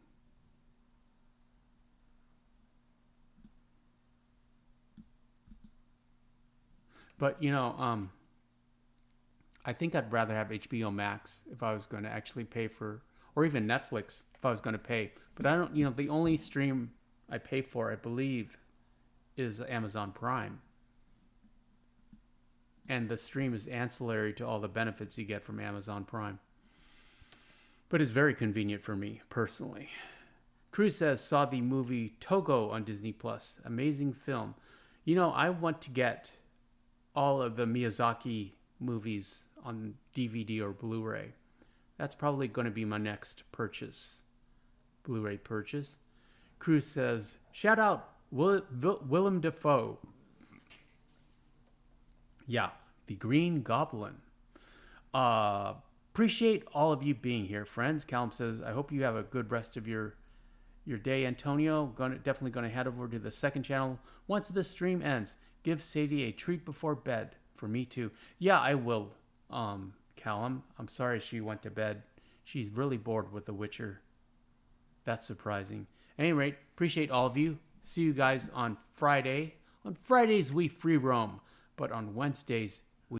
But, you know, I think I'd rather have HBO Max if I was going to actually pay for, or even Netflix if I was going to pay. But I don't, you know, the only stream I pay for, I believe, is Amazon Prime. And the stream is ancillary to all the benefits you get from Amazon Prime. But it's very convenient for me, personally. Cruz says, saw the movie Togo on Disney+. Amazing film. You know, I want to get all of the Miyazaki movies on DVD or Blu-ray. That's probably going to be my next purchase. Blu-ray purchase. Cruz says, shout out Willem Dafoe. Yeah, the Green Goblin. Appreciate all of you being here, friends. Callum says, I hope you have a good rest of your day, Antonio. Definitely going to head over to the second channel once the stream ends. Give Sadie a treat before bed. For me too. Yeah, I will, Callum. I'm sorry she went to bed. She's really bored with The Witcher. That's surprising. At any rate, appreciate all of you. See you guys on Friday. On Fridays, we free roam. But on Wednesdays,